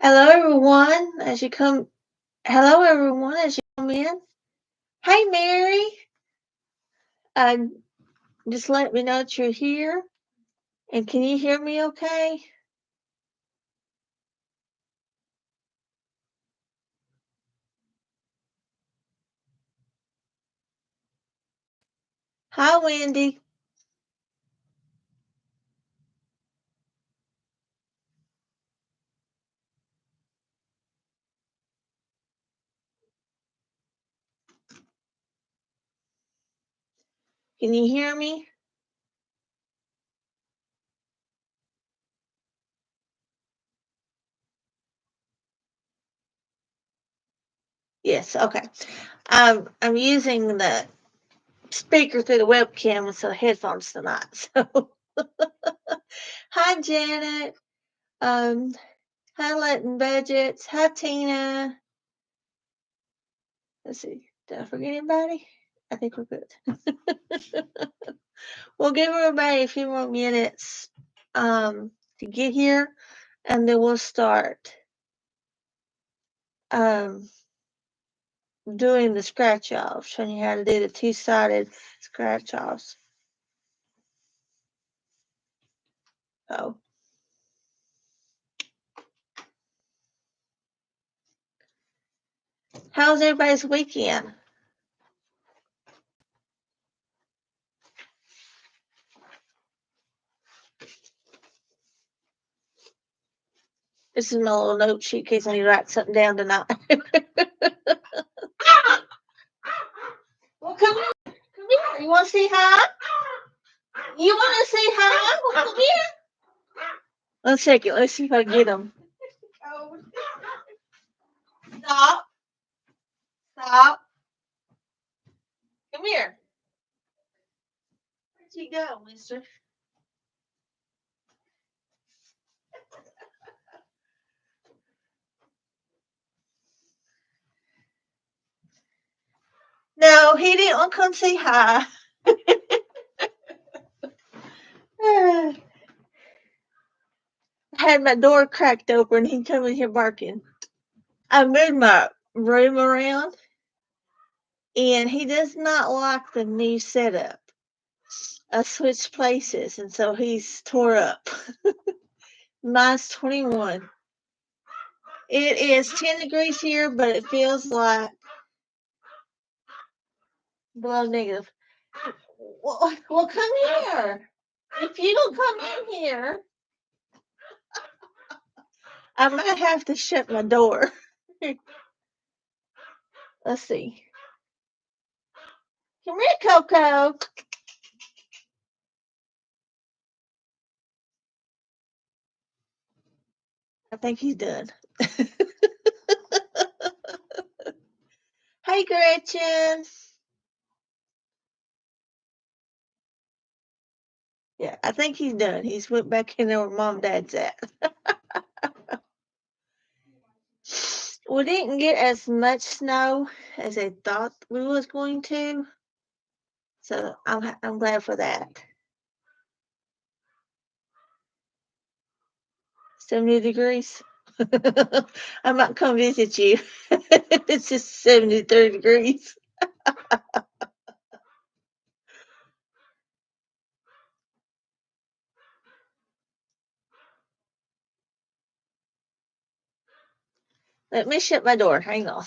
Hello everyone, as you come hello everyone as you come in. Hey Mary, uh, just let me know that you're here. And can you hear me okay? Hi Wendy. Can you hear me? Yes, okay. I'm using the speaker through the webcam instead of headphones tonight. So hi Janet. Um Hi Latin Budgets. Hi Tina. Let's see. Did I forget anybody? I think we're good. We'll give everybody a few more minutes to get here, and then we'll start um, doing the scratch offs, showing you how to do the two-sided scratch offs. So, how's everybody's weekend? This is my little note sheet in case I need to write something down tonight. Well, come here. Come here. You want to say hi? You want to say hi? Well, come here. Let's take it. Let's see if I can get them. Stop. Stop. Come here. Where'd you go, mister? No, he didn't want to come say hi. I had my door cracked open. He come in here barking. I moved my room around, and he does not like the new setup. I switched places, and so he's tore up. Mine's 21. It is 10 degrees here, but it feels like below negative. Well, come here. If you don't come in here, I might have to shut my door. Let's see. Come here, Coco. I think he's done. Hey, Gretchen. Yeah, I think he's done. He's went back in there where mom and dad's at. We didn't get as much snow as I thought we was going to, so I'm glad for that. 70 degrees. I might come visit you. It's just 73 degrees. Let me shut my door. Hang on.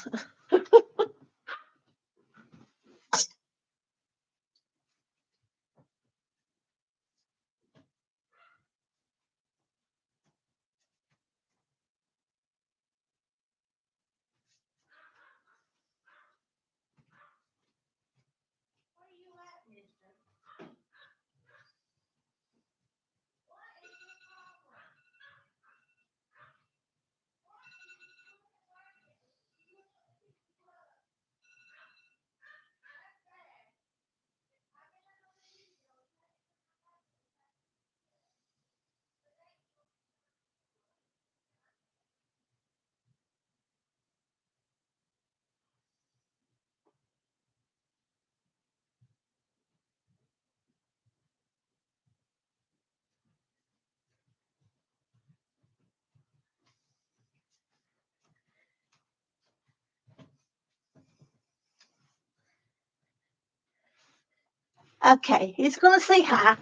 Okay, he's going to say hi.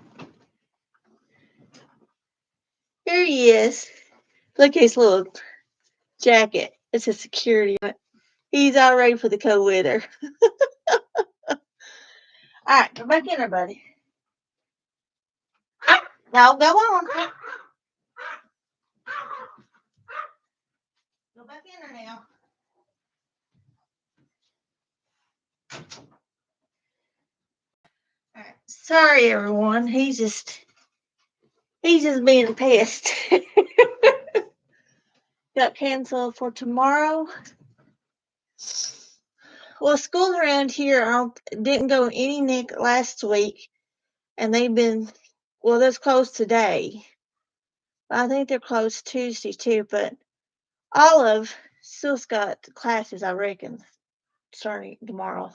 Here he is. Look at his little jacket. It's a security. He's all ready for the cold weather. All right, go back in there, buddy. Now go on. Go back in there now. All right. Sorry, everyone. He's just being a pest. Got canceled for tomorrow. Well, schools around here didn't go any last week, and they've been, well, they're closed today. I think they're closed Tuesday too, but Olive still's got classes, I reckon, starting tomorrow.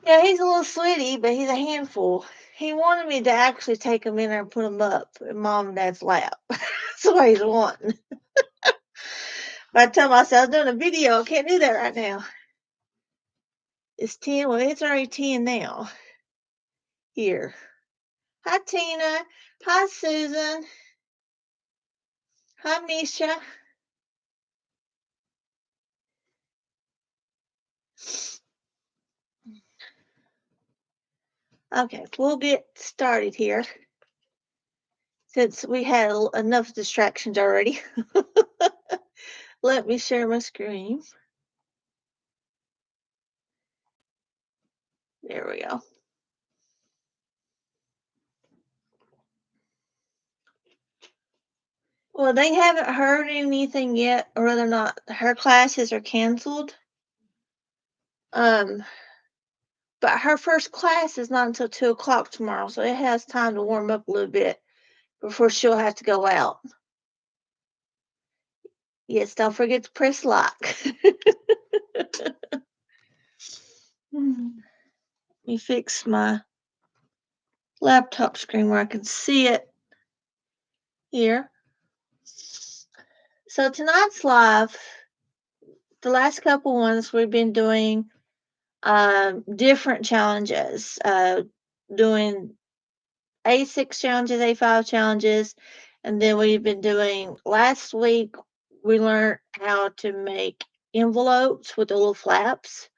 Yeah, he's a little sweetie, but he's a handful. He wanted me to actually take him in there and put him up in mom and dad's lap. That's what he's wanting. But I told myself I was doing a video. I can't do that right now. It's 10. Well, it's already 10 now. Here. Hi, Tina. Hi, Susan. Hi, Misha. Okay, we'll get started here since we had enough distractions already. Let me share my screen. There we go. Well, they haven't heard anything yet, or whether or not her classes are canceled. But her first class is not until 2 o'clock tomorrow, so it has time to warm up a little bit before she'll have to go out. Yes, don't forget to press lock. Let me fix my laptop screen where I can see it here. So tonight's live, the last couple ones we've been doing different challenges, doing A6 challenges, A5 challenges, and then we've been doing, last week we learned how to make envelopes with the little flaps.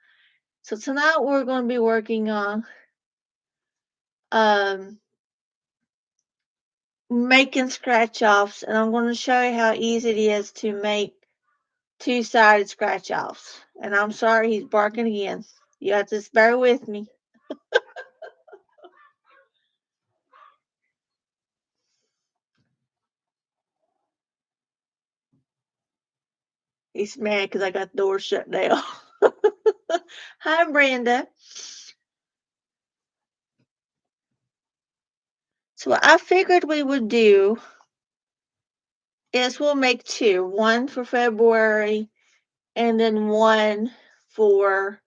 So tonight we're going to be working on making scratch offs, and I'm going to show you how easy it is to make two-sided scratch offs. And I'm sorry, he's barking again. You have to just bear with me. He's mad because I got the door shut down. Hi, Brenda. So what I figured we would do is we'll make two, one for February and then one for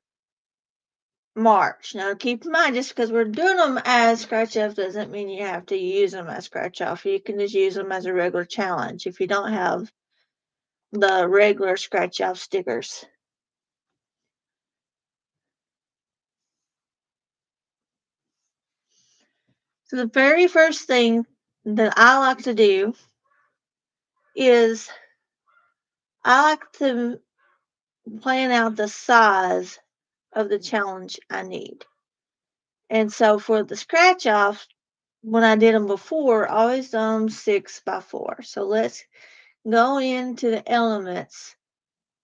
March. Now keep in mind, just because we're doing them as scratch offs doesn't mean you have to use them as scratch off. You can just use them as a regular challenge if you don't have the regular scratch off stickers. So the very first thing that I like to do is I like to plan out the size of the challenge I need. And so for the scratch off, when I did them before, I always done them 6x4. So let's go into the elements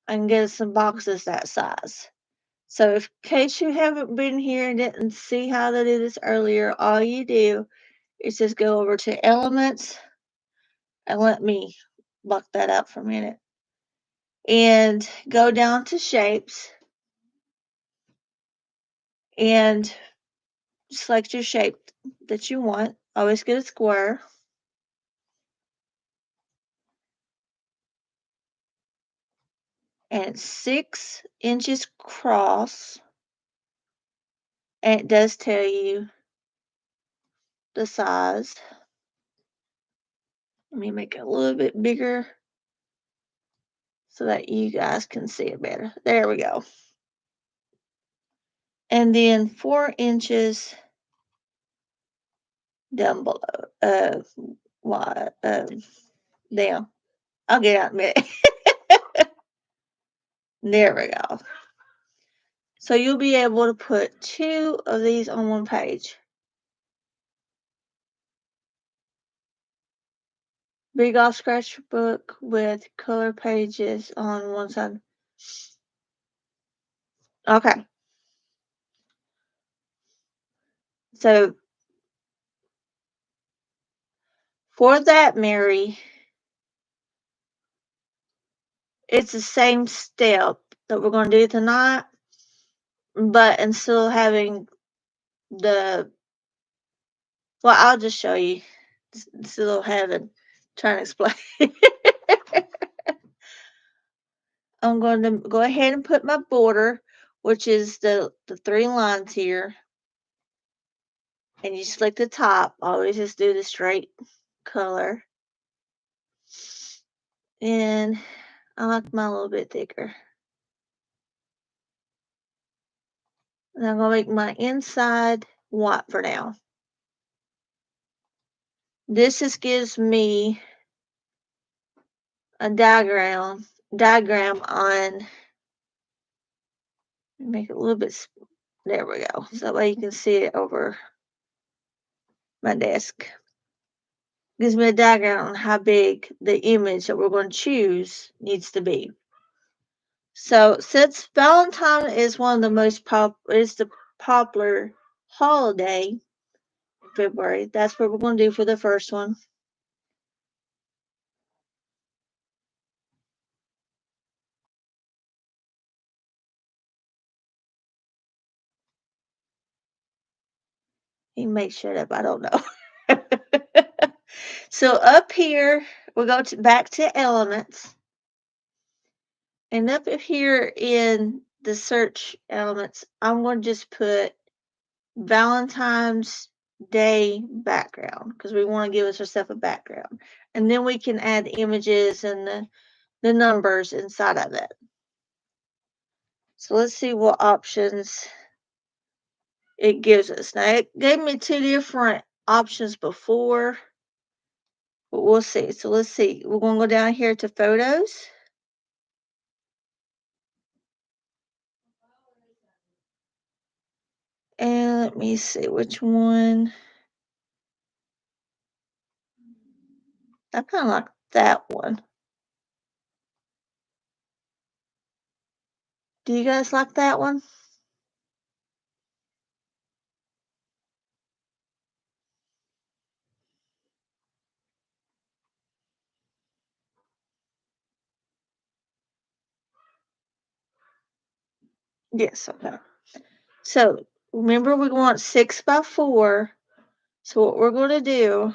and get some boxes that size. So in case you haven't been here and didn't see how to do this earlier, all you do is just go over to elements, and let me block that out for a minute, and go down to shapes and select your shape that you want. Always get a square. And it's 6 inches across. And it does tell you the size. Let me make it a little bit bigger so that you guys can see it better. There we go. And then 4 inches down below. Wide, down. I'll get out in a minute. There we go. So you'll be able to put 2 of these on one page. Big off scratchbook with color pages on one side. Okay. So for that, Mary, it's the same step that we're going to do tonight, but instead of having the, well, I'll just show you. Instead of having, trying to explain. I'm going to go ahead and put my border, which is the 3 lines here. And you select the top. Always just do the straight color. And I like mine a little bit thicker. And I'm going to make my inside white for now. This just gives me a diagram on, make it a little bit, there we go. So that way you can see it over my desk. Gives me a diagram on how big the image that we're going to choose needs to be. So since Valentine is one of the most popular holiday in February, that's what we're going to do for the first one. You make sure that I don't know. So up here, we'll go back to elements. And up here in the search elements, I'm going to just put Valentine's Day background because we want to give ourselves a background. And then we can add images and the numbers inside of it. So let's see what options it gives us. Now, it gave me 2 different options before, but we'll see. So let's see. We're going to go down here to photos. And let me see which one. I kind of like that one. Do you guys like that one? Yes, okay. So remember we want 6 by 4. So what we're going to do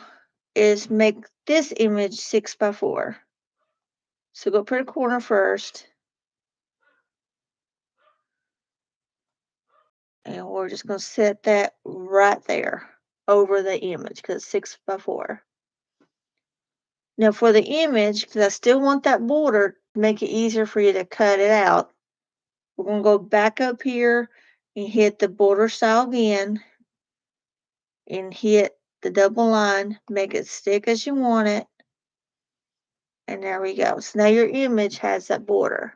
is make this image 6 by 4. So go put a corner first. And we're just going to set that right there over the image because it's 6 by 4. Now for the image, because I still want that border to make it easier for you to cut it out, we're going to go back up here and hit the border style again and hit the double line, make it stick as you want it. And there we go. So now your image has that border.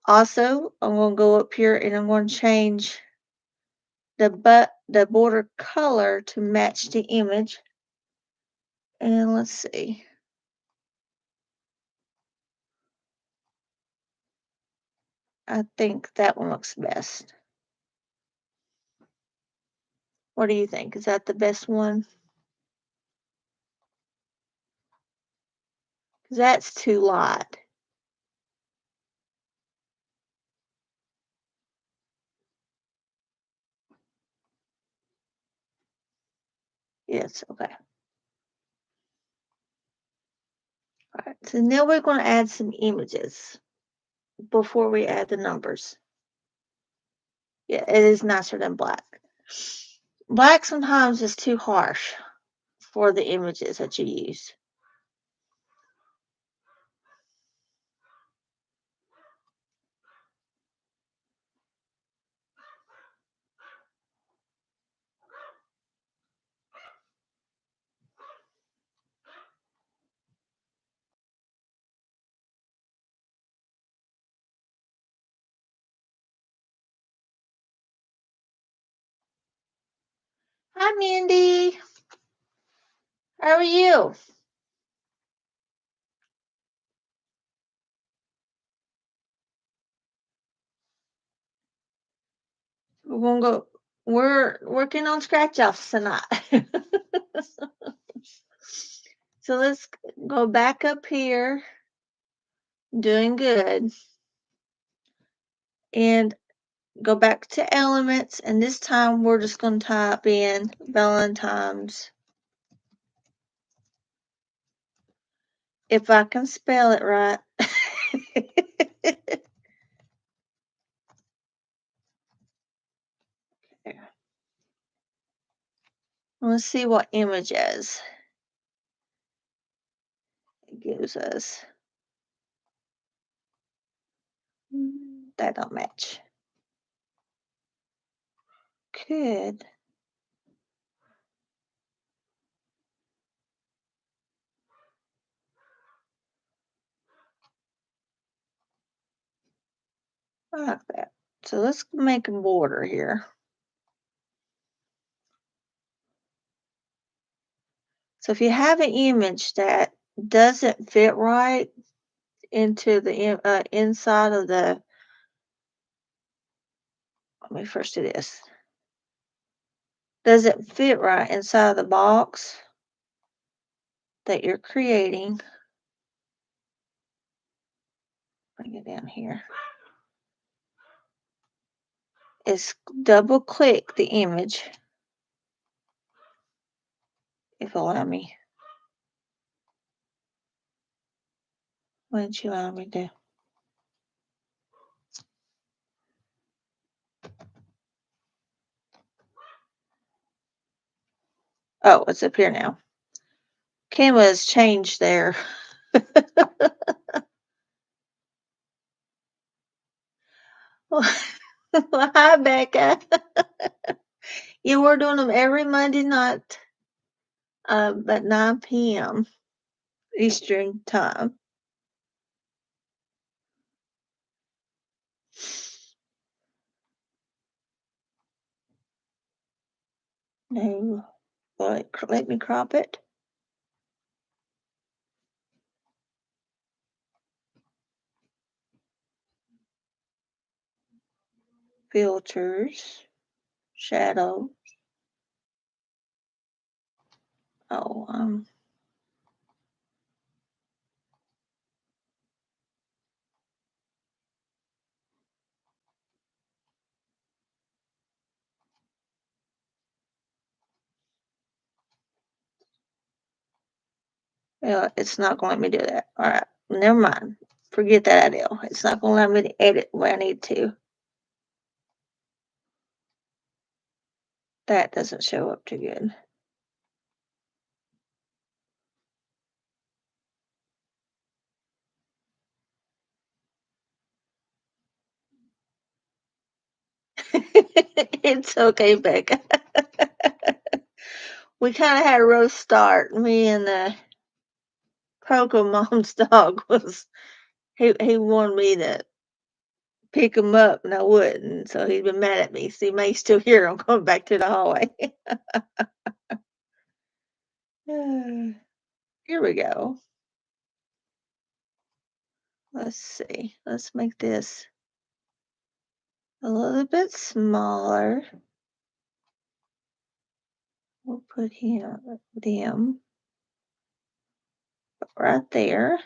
Also, I'm going to go up here and I'm going to change the border color to match the image. And let's see. I think that one looks best. What do you think? Is that the best one? Because that's too light. Yes, okay. All right, so now we're going to add some images before we add the numbers. Yeah, it is nicer than black. Black sometimes is too harsh for the images that you use. Hi, Mandy. How are you? We're working on scratch offs tonight. So let's go back up here. Doing good. And go back to elements, and this time we're just going to type in Valentine's. If I can spell it right. Let's see what images it gives us. That don't match. Good. I like that. So let's make a border here. So if you have an image that doesn't fit right into the inside of the, let me first do this. Doesn't fit right inside the box that you're creating. Bring it down here. Is double click the image, if you'll allow me. Why don't you allow me to? Oh, it's up here now. Canva has changed there. Well, hi, Becca. Yeah, we're doing them every Monday night at 9 p.m. Eastern time. No, well, let me crop it. Filters, shadow. Oh, yeah, it's not going to let me do that. All right, never mind. Forget that idea. It's not going to let me to edit where I need to. That doesn't show up too good. It's okay, Becca. We kind of had a rough start. Me and the Pokemon dog was he wanted me to pick him up, and I wouldn't. So he's been mad at me. So he may still hear him coming back to the hallway. Here we go. Let's see. Let's make this a little bit smaller. We'll put them right there.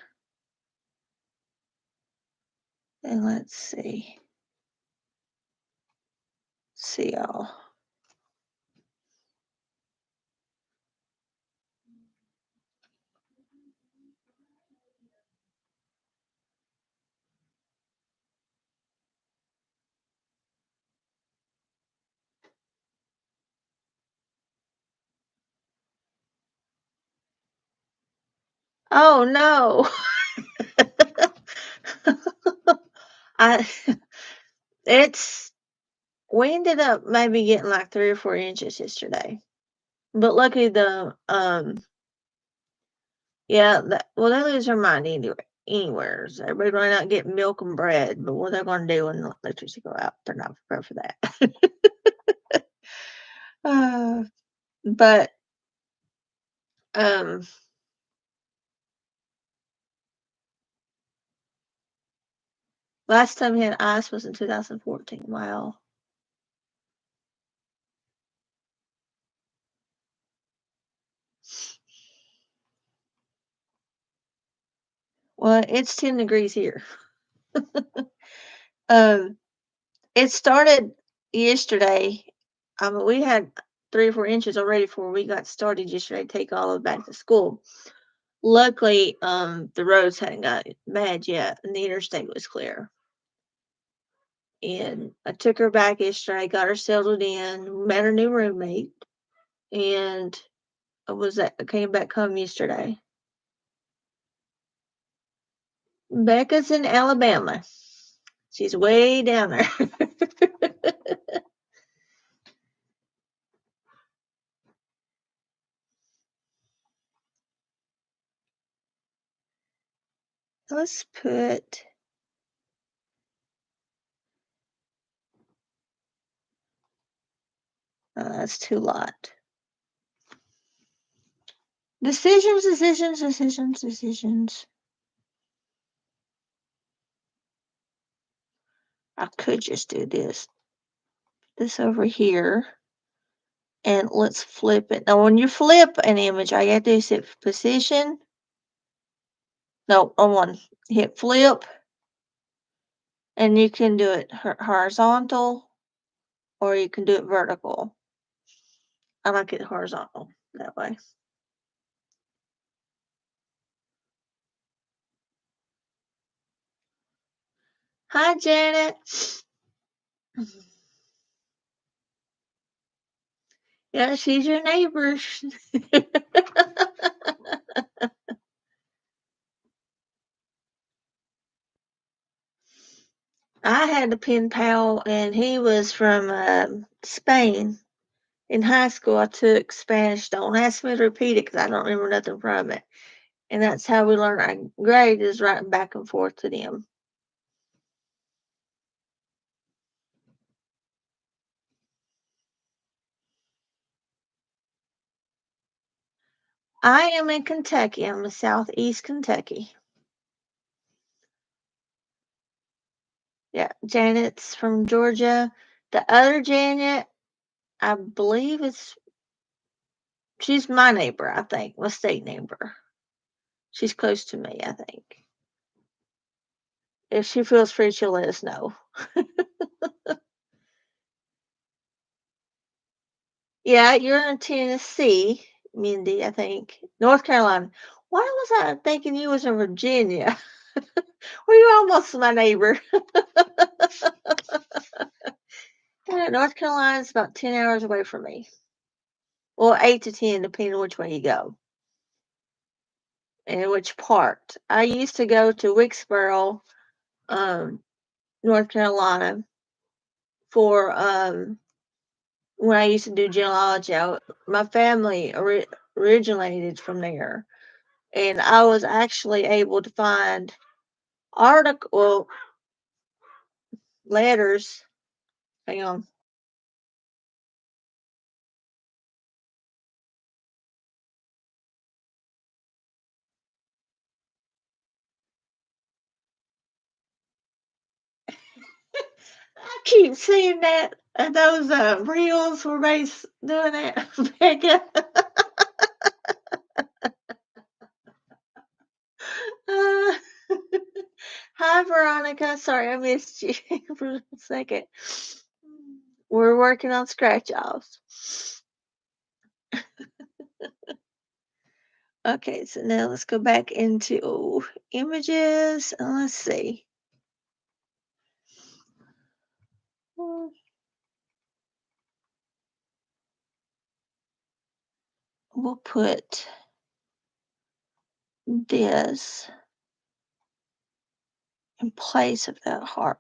And let's see. See y'all. Oh no. I we ended up maybe getting like 3 or 4 inches yesterday. But luckily yeah, well, they lose their mind anywhere. So everybody running out and get milk and bread. But what they're going to do when the electricity go out, they're not prepared for that. uh, But um last time he had ice was in 2014. Wow. Well, it's 10 degrees here. Um, it started yesterday. We had 3 or 4 inches already before we got started yesterday to take Olive back to school. Luckily, the roads hadn't got bad yet, and the interstate was clear. And I took her back yesterday, got her settled in, met her new roommate, and I came back home yesterday. Becca's in Alabama. She's way down there. Let's put that's too lot. Decisions, decisions, decisions, decisions. I could just do this over here, and let's flip it. Now, when you flip an image, all you have to do is hit position. No, on one. Hit flip, and you can do it horizontal, or you can do it vertical. I like it horizontal that way. Hi, Janet. Yeah, she's your neighbor. I had a pen pal, and he was from Spain. In high school, I took Spanish. Don't ask me to repeat it because I don't remember nothing from it. And that's how we learn our grade is writing back and forth to them. I am in Kentucky. I'm in southeast Kentucky. Yeah, Janet's from Georgia. The other Janet, I believe she's my neighbor, I think, my state neighbor. She's close to me, I think. If she feels free, she'll let us know. Yeah, you're in Tennessee, Mindy, I think. North Carolina. Why was I thinking you was in Virginia? Well, you're almost my neighbor. Yeah, North Carolina is about 10 hours away from me. Well, 8 to 10, depending on which way you go and which part. I used to go to Wicksboro, um, North Carolina for when I used to do genealogy. My family originated from there, and I was actually able to find letters. Hang on. I keep seeing that those reels where they doing that. Becca. Uh, Hi, Veronica. Sorry I missed you for a second. We're working on scratch offs. Okay, so now let's go back into images and let's see. We'll put this in place of that heart.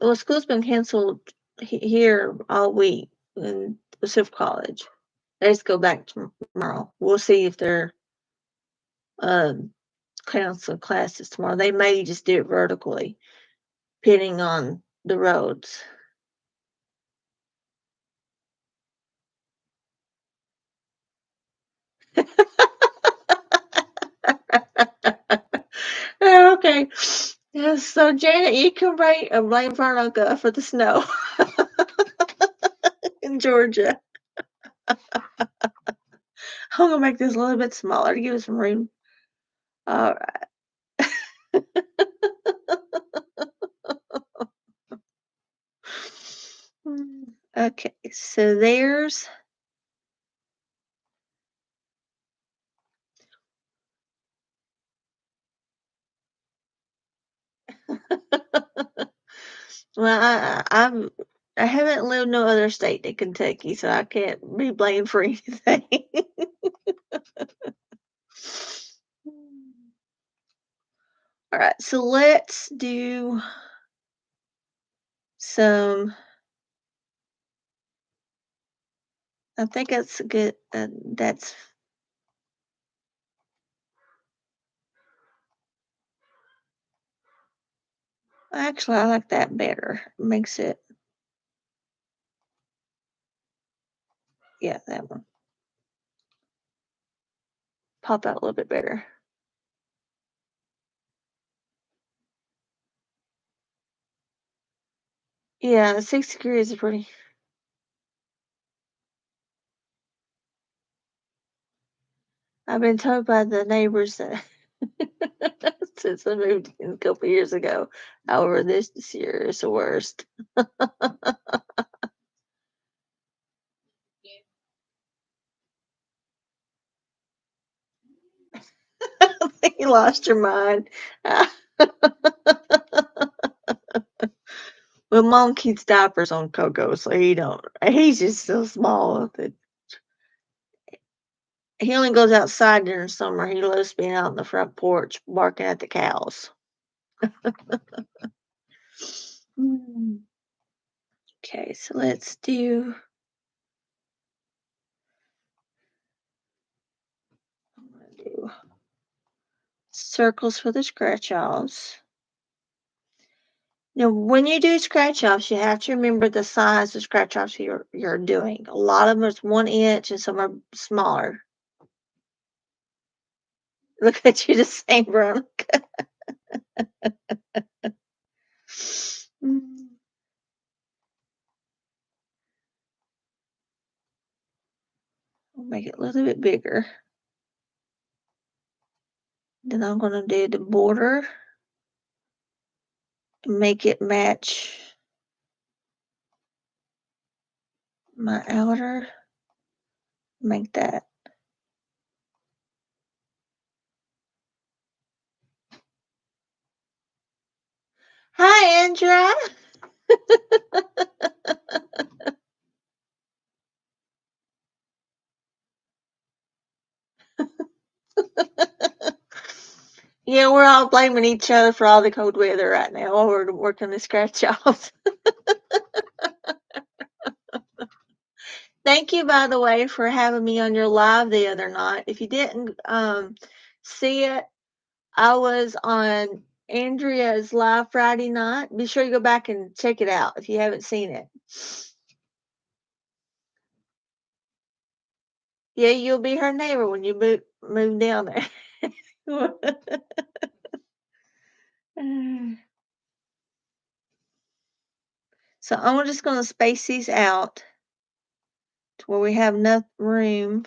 Well, school's been canceled here all week in Pacific College. They just go back tomorrow. We'll see if they're cancel classes tomorrow. They may just do it vertically, depending on the roads. Okay. Yeah, so Janet, you can blame Veronica for the snow in Georgia. I'm gonna make this a little bit smaller to give us some room. All right. Okay, so there's well, I haven't lived no other state than Kentucky, so I can't be blamed for anything. All right, so let's do some. I think that's good. That's actually I like that better. Makes it, yeah, that one pop out a little bit better. Yeah, 6 degrees is pretty. I've been told by the neighbors that since I moved in a couple years ago, however, this year is the worst. You lost your mind. Well, mom keeps diapers on Coco, so he don't. He's just so small that he only goes outside during summer. He loves being out on the front porch barking at the cows. Okay, so let's do. I'm gonna do circles for the scratch offs. Now, when you do scratch offs, you have to remember the size of scratch offs you're doing. A lot of them is 1 inch, and some are smaller. Look at you, the same, Veronica. I'll make it a little bit bigger. Then I'm going to do the border and make it match my outer. Make that. Hi, Andra. Yeah, we're all blaming each other for all the cold weather right now while we're working the scratch offs. Thank you, by the way, for having me on your live the other night. If you didn't see it, I was on Andrea's live Friday night. Be sure you go back and check it out if you haven't seen it. Yeah, you'll be her neighbor when you move down there. So I'm just going to space these out to where we have enough room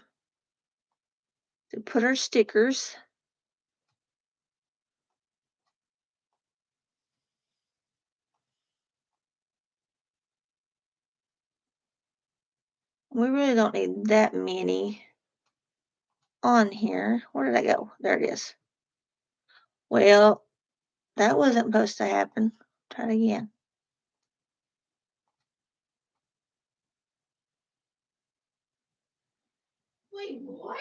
to put our stickers. We really don't need that many on here. Where did I go? There it is. Well, that wasn't supposed to happen. Try it again. Wait, what?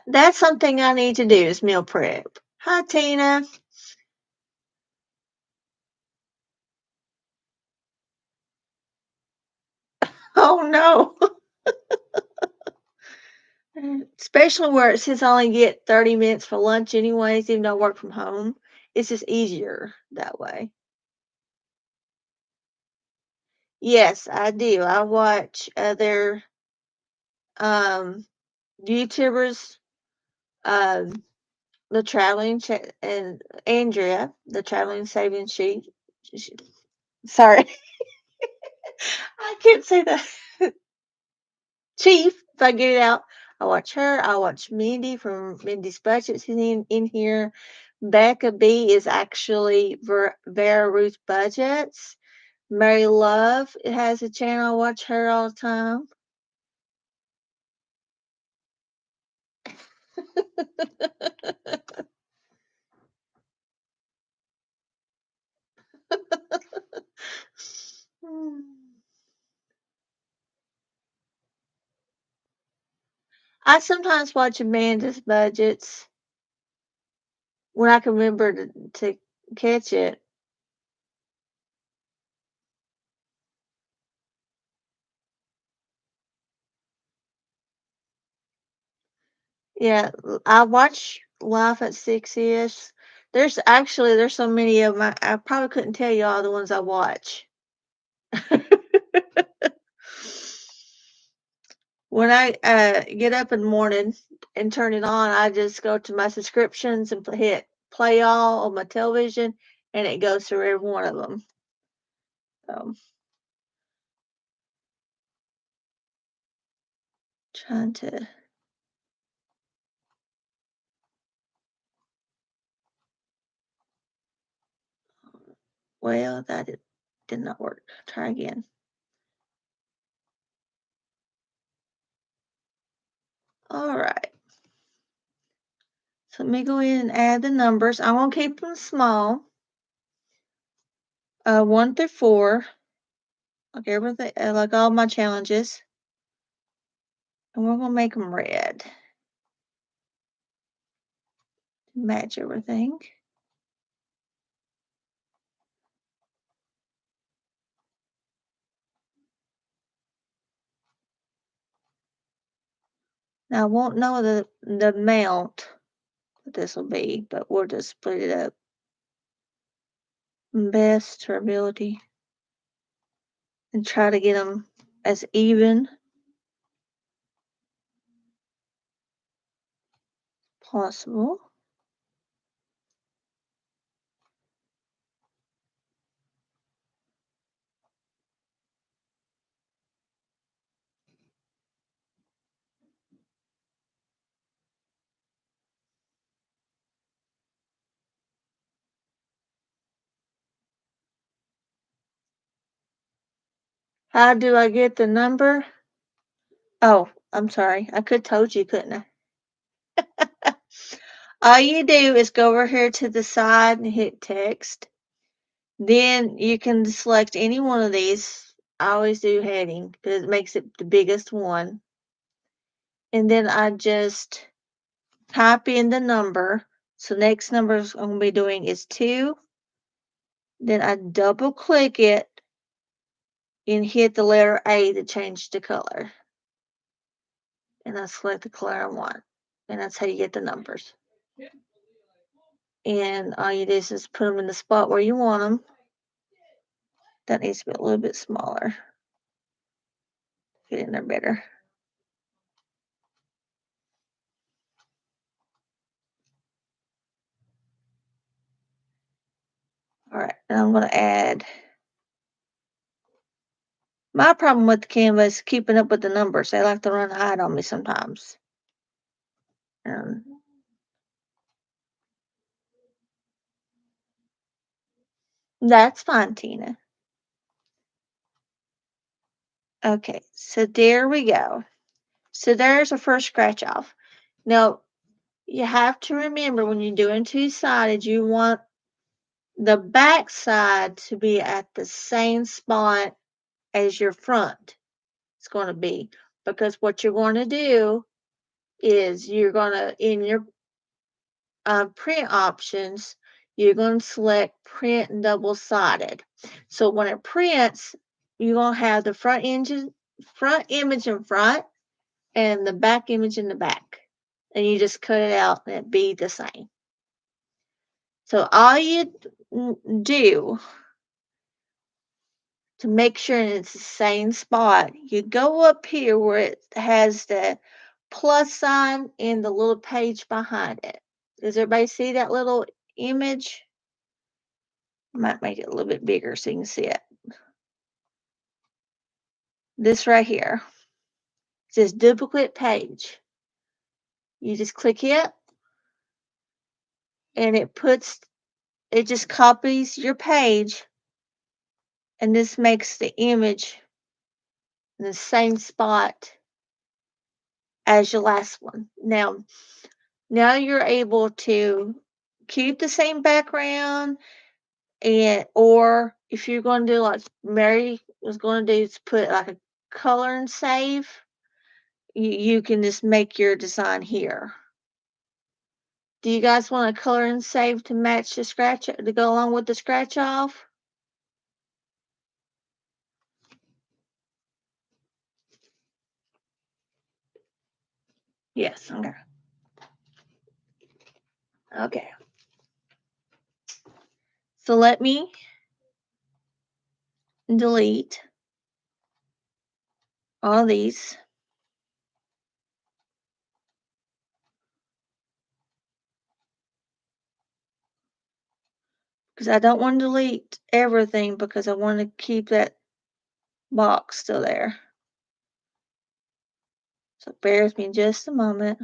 That's something I need to do is meal prep. Hi, Tina. Oh, no. Especially where it says I only get 30 minutes for lunch anyways, even though I work from home. It's just easier that way. Yes, I do. I watch other um, YouTubers, um, the traveling and Andrea, the traveling saving sheet. Sorry, I can't say that. Chief, if I get it out. I watch her. I watch Mandy from Mindy's Budgets in here. Becca B is actually Vera Ruth Budgets. Mary Love has a channel. I watch her all the time. I sometimes watch Amanda's Budgets when I can remember to catch it. Yeah, I watch Life at 6-ish. There's so many of them. I probably couldn't tell you all the ones I watch. When I get up in the morning and turn it on, I just go to my subscriptions and hit play all on my television, and it goes through every one of them. So, trying to. Well, did not work. Try again. All right. So let me go in and add the numbers. I'm gonna keep them small. 1 through 4. Like everything, like all my challenges. And we're gonna make them red. Match everything. Now I won't know the amount that this will be, but we'll just split it up. Best to our ability. And try to get them as even possible. How do I get the number? Oh, I'm sorry. I could told you, couldn't I? All you do is go over here to the side and hit text. Then you can select any one of these. I always do heading because it makes it the biggest one. And then I just type in the number. So next number I'm going to be doing is 2. Then I double click it and hit the letter A to change the color. And I select the color I want. And that's how you get the numbers. And all you do is just put them in the spot where you want them. That needs to be a little bit smaller. Get in there better. All right, and I'm going to add. My problem with the Canva is keeping up with the numbers. They like to run hide on me sometimes. That's fine, Tina. Okay, so there we go. So there's a first scratch off. Now, you have to remember when you're doing two-sided, you want the back side to be at the same spot as your front is going to be. Because what you're going to do is you're gonna, in your print options, you're gonna select print and double-sided. So when it prints, you're gonna have the front image in front and the back image in the back. And you just cut it out and it be the same. So all you do to make sure it's the same spot, you go up here where it has the plus sign and the little page behind it. Does everybody see that little image? Might make it a little bit bigger so you can see it. This right here. It says duplicate page. You just click it and it just copies your page, and this makes the image in the same spot as your last one. Now you're able to keep the same background, or if you're going to do like Mary was going to do, is put like a color and save, you can just make your design here. Do you guys want a color and save to match the scratch, to go along with the scratch off? Yes, okay. Okay. So let me delete all these. Because I don't want to delete everything because I want to keep that box still there. So bear with me just a moment.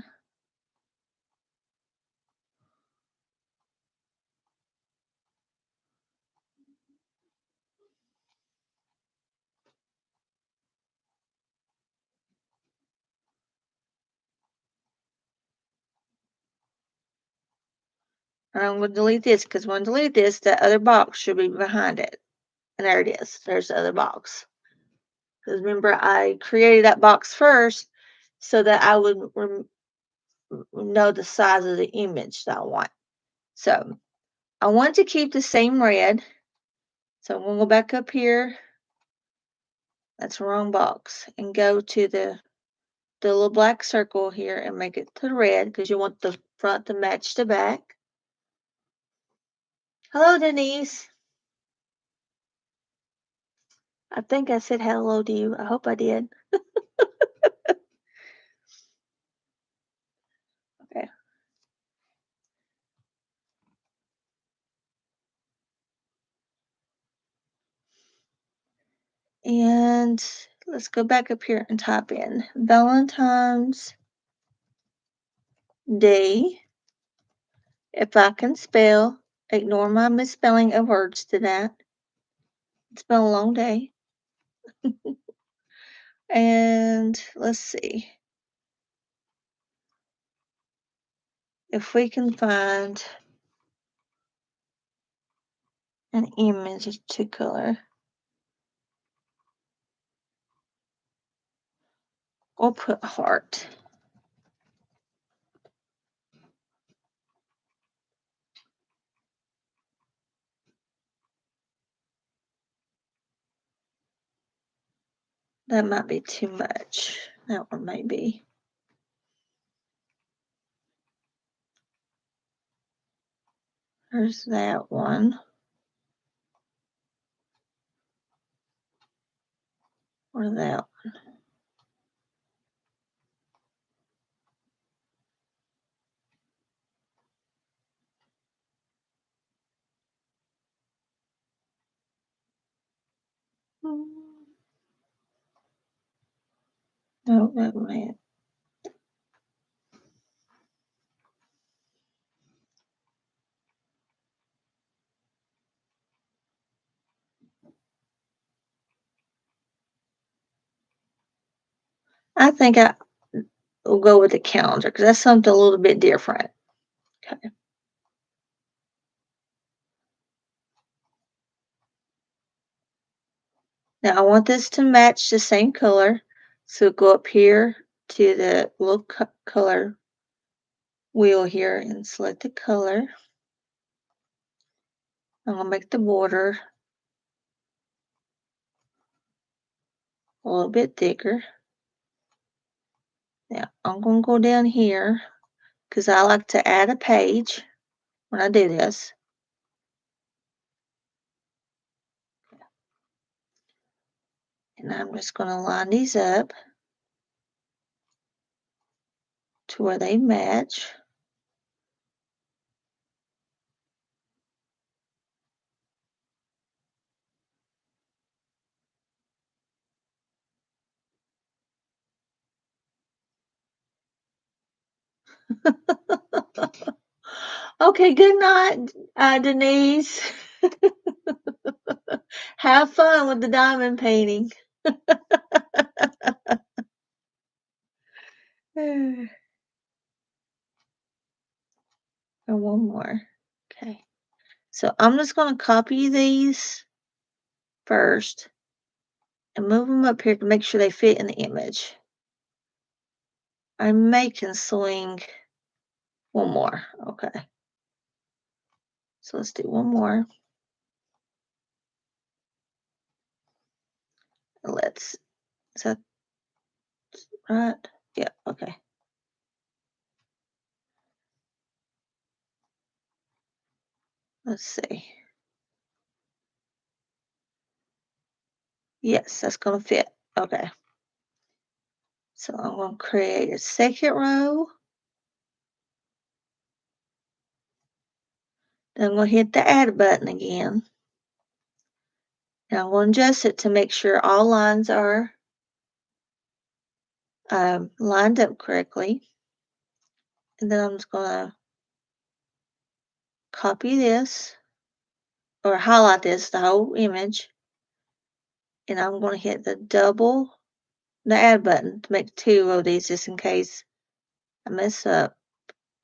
And I'm going to delete this because when I delete this, that other box should be behind it. And there it is. There's the other box. Because remember, I created that box first so that I would know the size of the image that I want. So I want to keep the same red. So I'm going to go back up here. That's the wrong box. And go to the little black circle here and make it to red because you want the front to match the back. Hello, Denise. I think I said hello to you. I hope I did. Okay. And let's go back up here and type in Valentine's Day. If I can spell, ignore my misspelling of words to that. It's been a long day. And let's see if we can find an image to color. We'll put heart. That might be too much. That one may be. There's that one. Or that one. No, that one. I think I will go with the calendar because that's something a little bit different. Okay. Now I want this to match the same color. So go up here to the little color wheel here and select the color. I'm going to make the border a little bit thicker. Now I'm going to go down here because I like to add a page when I do this. And I'm just going to line these up to where they match. Okay, good night, Denise. Have fun with the diamond painting. And one more. Okay. So I'm just going to copy these first and move them up here to make sure they fit in the image. I may can swing one more. Okay. So let's do one more. Is that right? Yeah, okay. Let's see. Yes, that's going to fit. Okay. So I'm going to create a second row. Then I'm going to hit the add button again. And I'm going to adjust it to make sure all lines are lined up correctly. And then I'm just going to copy this or highlight this, the whole image. And I'm going to hit the add button to make 2 of these just in case I mess up.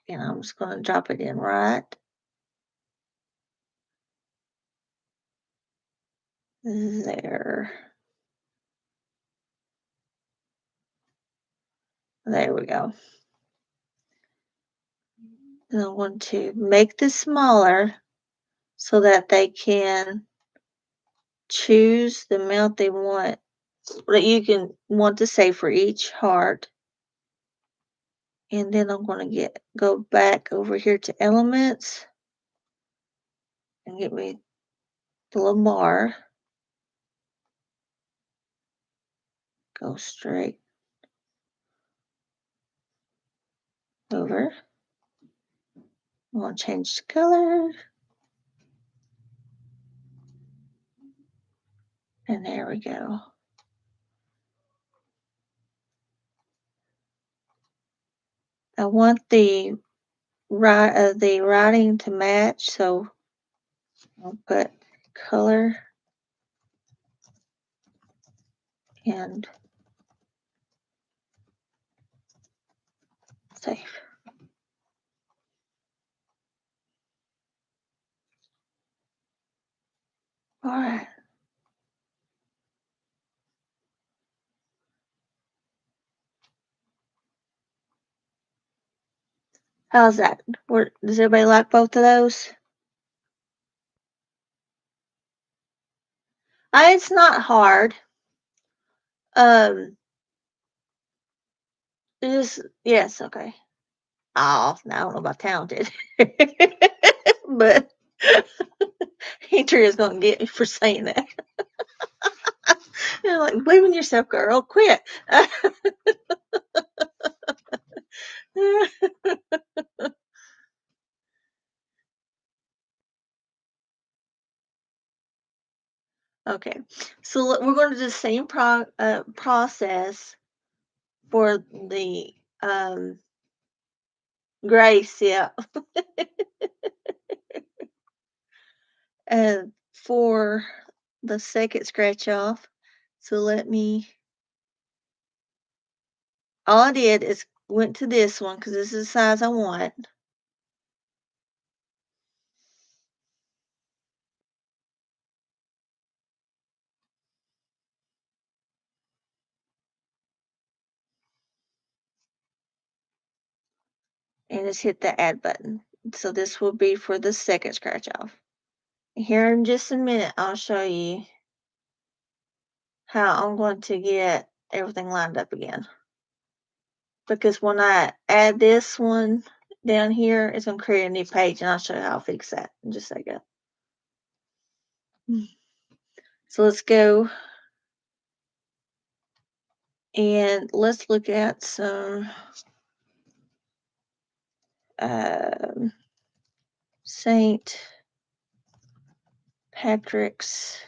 And I'm just going to drop it in right there. There we go. And I want to make this smaller so that they can choose the amount they want, that you can want to say for each heart. And then I'm going to go back over here to elements and get me the little bar. Go straight over. I'm going to change the color. And there we go. I want the writing to match, so I'll put color and save. All right. How's that? Does everybody like both of those? It's not hard. It is, yes, okay. Oh, I don't know about talented. But Andrea's gonna get me for saying that. You're like, believe in yourself, girl. Quit. Okay, so we're going to do the same process for the grace, yeah. For the second scratch off. So all I did is went to this one because this is the size I want. and just hit the add button. So this will be for the second scratch off. Here in just a minute, I'll show you how I'm going to get everything lined up again. Because when I add this one down here, it's going to create a new page, and I'll show you how I'll fix that in just a second. So let's go and let's look at some St. Patrick's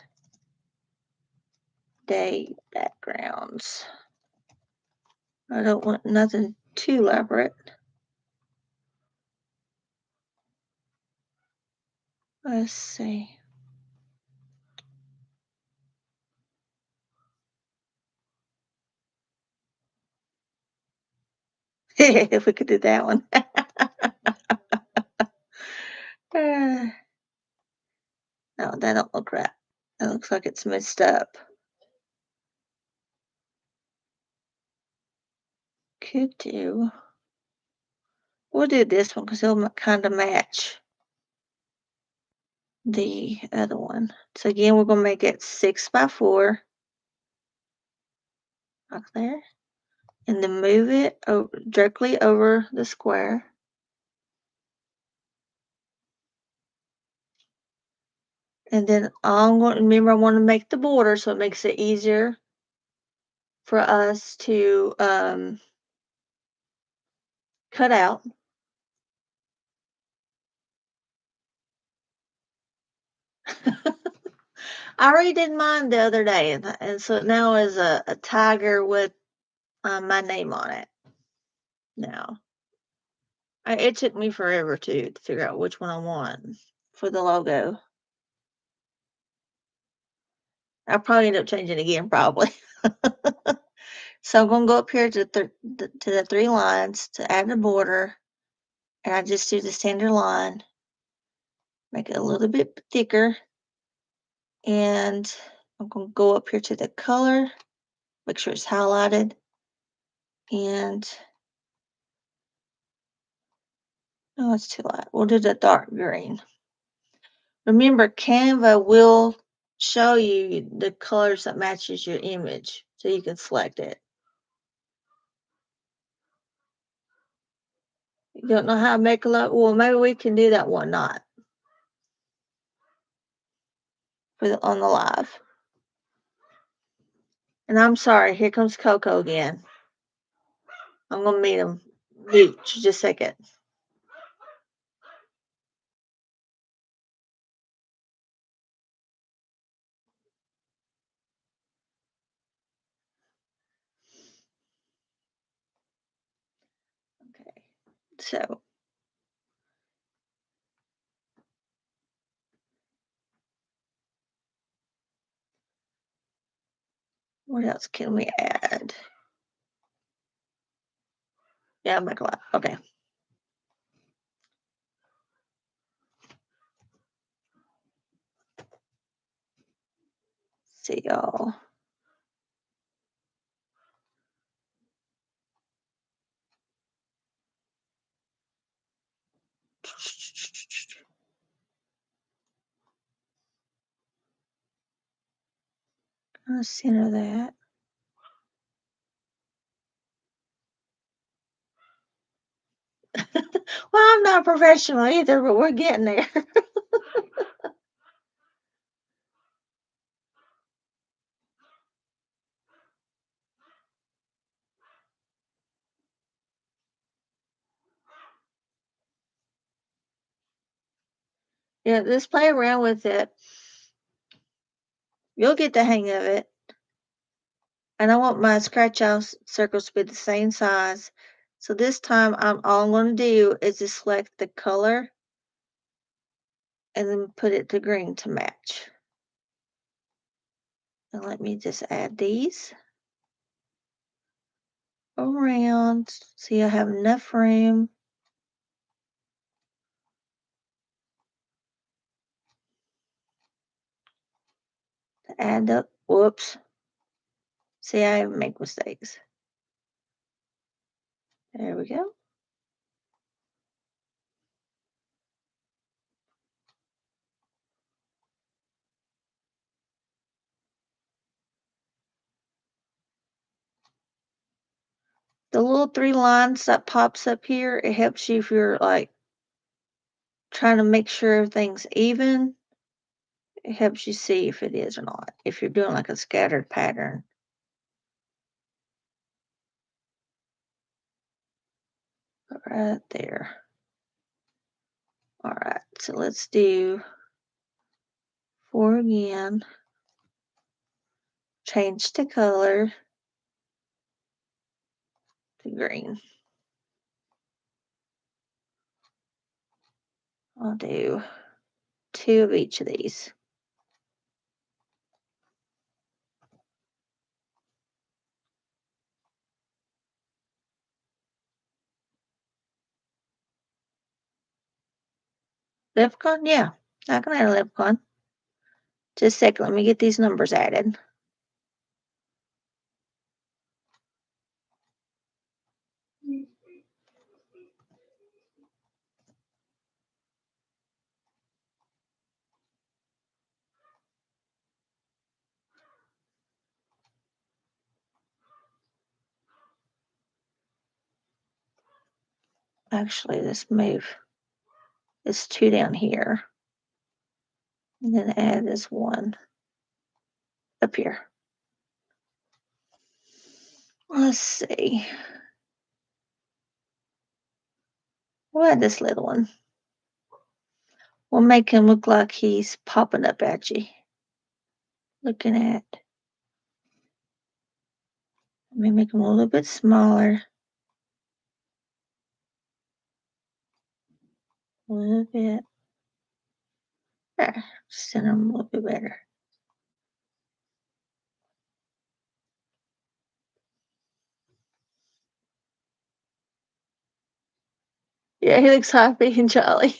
Day backgrounds. I don't want nothing too elaborate. Let's see. If we could do that one. No, that don't look right. It looks like it's messed up. Could do. We'll do this one because it'll kind of match the other one. So again, we're going to make it 6 by 4. Like there. And then move it directly over the square. And then remember, I want to make the border so it makes it easier for us to cut out. I already did mine the other day, and so now is a tiger with my name on it. Now, it took me forever to figure out which one I want for the logo. I'll probably end up changing it again, probably. So I'm going to go up here to the 3 lines to add the border, and I just do the standard line, make it a little bit thicker, and I'm going to go up here to the color, make sure it's highlighted, and no, it's too light. We'll do the dark green. Remember, Canva will show you the colors that matches your image, so you can select it. You don't know how to make a logo? Well, maybe we can do that one not on the live. And I'm sorry, here comes Coco again. I'm going to meet him. Mute just a second. Okay, so what else can we add? Yeah, make a lot. Okay. See y'all. I'll center that. Well, I'm not a professional either, but we're getting there. Yeah, just play around with it. You'll get the hang of it. And I want my scratch out circles to be the same size. So this time, all I'm going to do is just select the color and then put it to green to match. And let me just add these around. See, I have enough room. To add up. Whoops. See, I make mistakes. There we go. the little 3 lines that pops up here, it helps you if you're, like, trying to make sure everything's even. It helps you see if it is or not, if you're doing, like, a scattered pattern. Right there. Alright, so let's do 4 again. Change the color to green. I'll do 2 of each of these. Leprechaun? Yeah, I can add a leprechaun. Just a second, let me get these numbers added. Actually, let's move this 2 down here. And then add this 1 up here. Let's see. We'll add this little one. We'll make him look like he's popping up at you. Looking at. Let me make him a little bit smaller. A little bit. There, center him a little bit better. Yeah, he looks happy and jolly.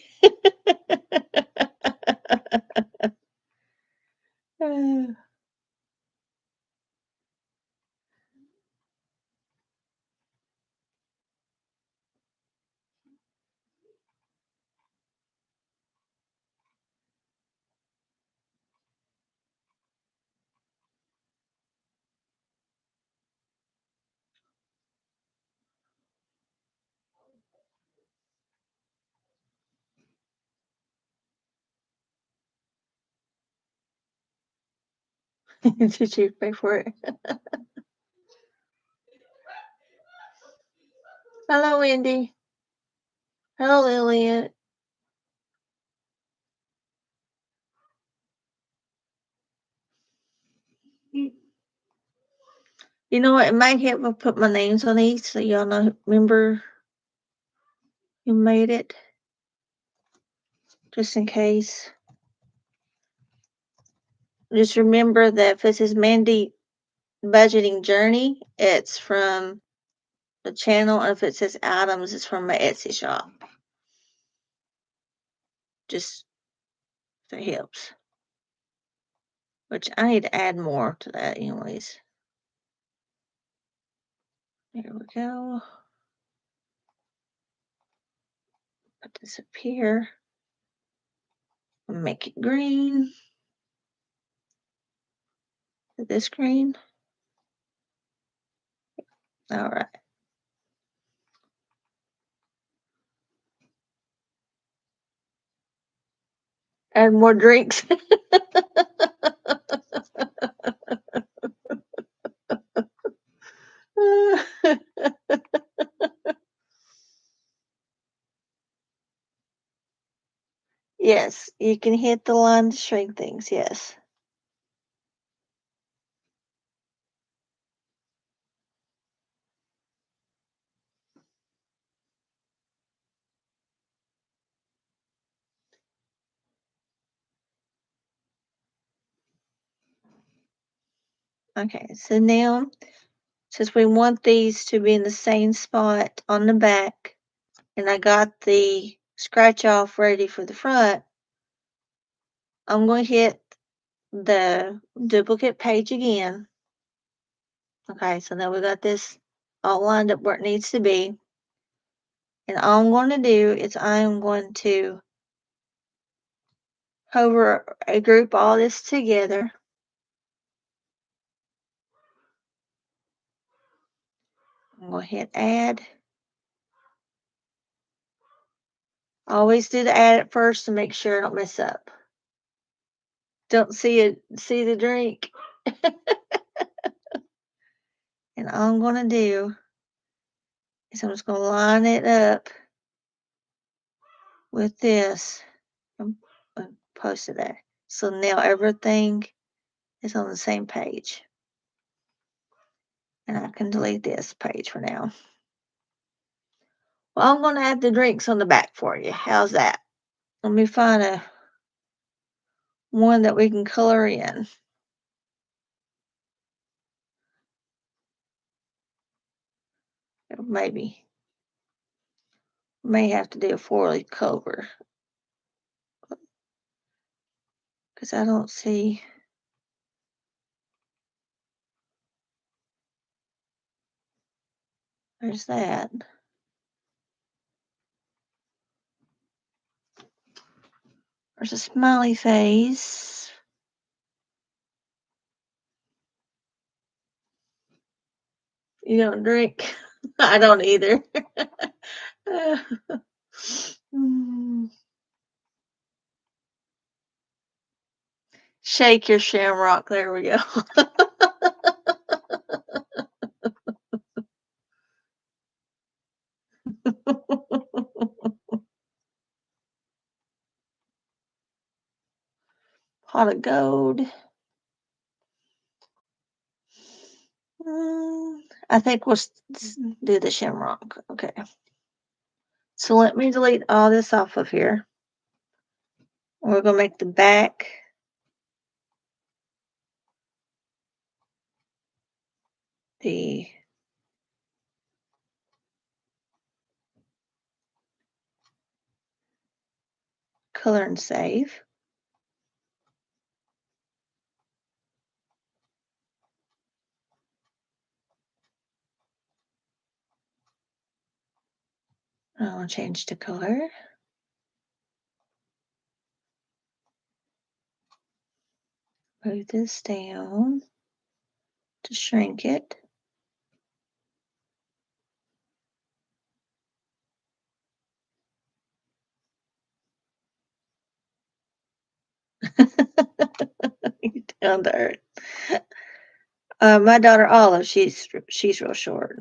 Did you pay for it? Hello, Wendy. Hello, Lillian. You know what? It might help if I put my names on these so y'all know, remember who made it. Just in case. Just remember that if this is Mandy Budgeting Journey, it's from the channel. And if it says items, it's from my Etsy shop. Just if it helps. Which I need to add more to that anyways. There we go. Put this up here. Make it green. Is this green? All right. Add more drinks. Yes, you can hit the line to shrink things. Yes. Okay, so now, since we want these to be in the same spot on the back, and I got the scratch off ready for the front, I'm going to hit the duplicate page again. Okay, so now we got this all lined up where it needs to be. And all I'm going to do is I'm going to hover, group all this together. I'm going to hit add. Always do the add at first to make sure I don't mess up. Don't see the drink. And all I'm going to do is I'm just going to line it up with this and post it there. So now everything is on the same page. And I can delete this page for now. Well, I'm going to add the drinks on the back for you. How's that? Let me find one that we can color in. Maybe. May have to do a 4-leaf clover. Because I don't see. There's that. There's a smiley face. You don't drink? I don't either. Shake your shamrock. There we go. Pot of gold. I think we'll do the shamrock. Okay. So let me delete all this off of here. We're going to make the back the color and save. I'll change the color. Move this down to shrink it. Down to earth. My daughter Olive, she's real short.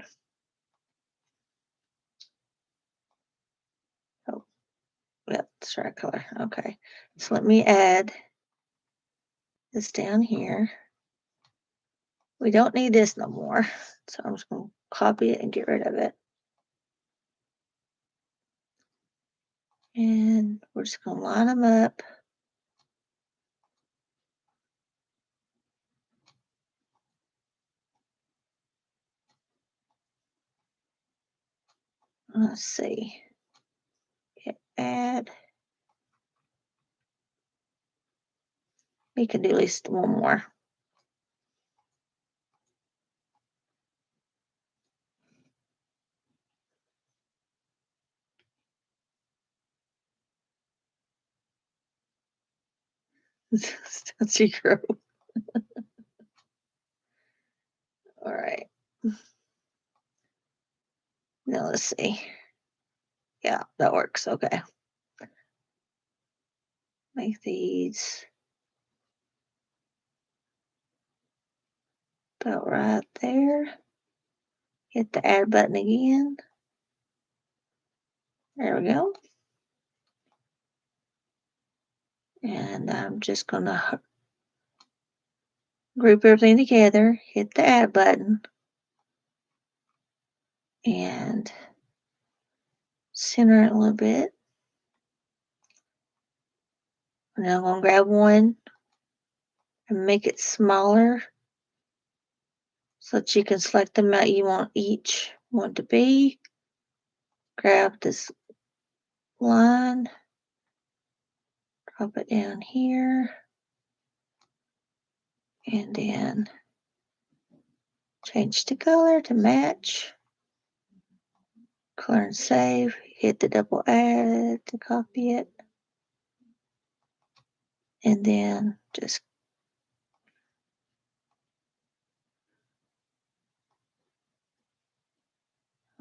Oh, yep, that's the right color. Okay, so let me add this down here. We don't need this no more, so I'm just going to copy it and get rid of it. And we're just going to line them up. Let's see. Hit add. We can do at least one more. That's your growth. All right. Now let's see. Yeah, that works. Okay. Make these about right there. Hit the add button again. There we go. And I'm just going to group everything together, hit the add button, and center it a little bit. And I'm going to grab one and make it smaller so that you can select the amount you want each one to be. Grab this line, drop it down here, and then change the color to match. Color and save. Hit the double add to copy it. And then just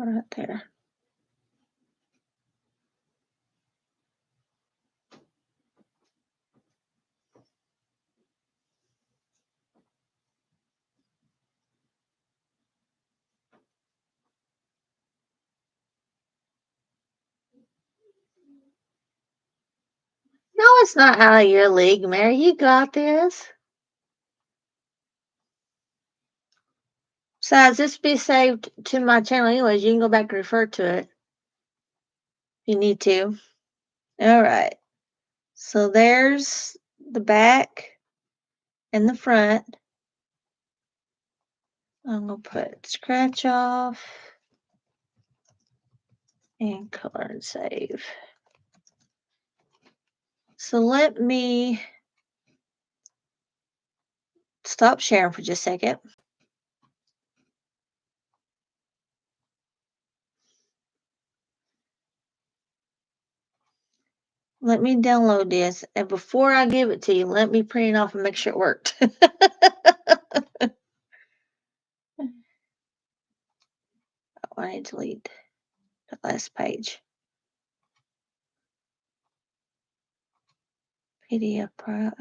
right there. No, it's not out of your league, Mary. You got this. Besides, this be saved to my channel anyways. You can go back and refer to it if you need to. All right. So there's the back and the front. I'm going to put scratch off and color and save. So let me stop sharing for just a second. Let me download this, and before I give it to you, let me print it off and make sure it worked. Oh, I need to delete the last page. PDF print.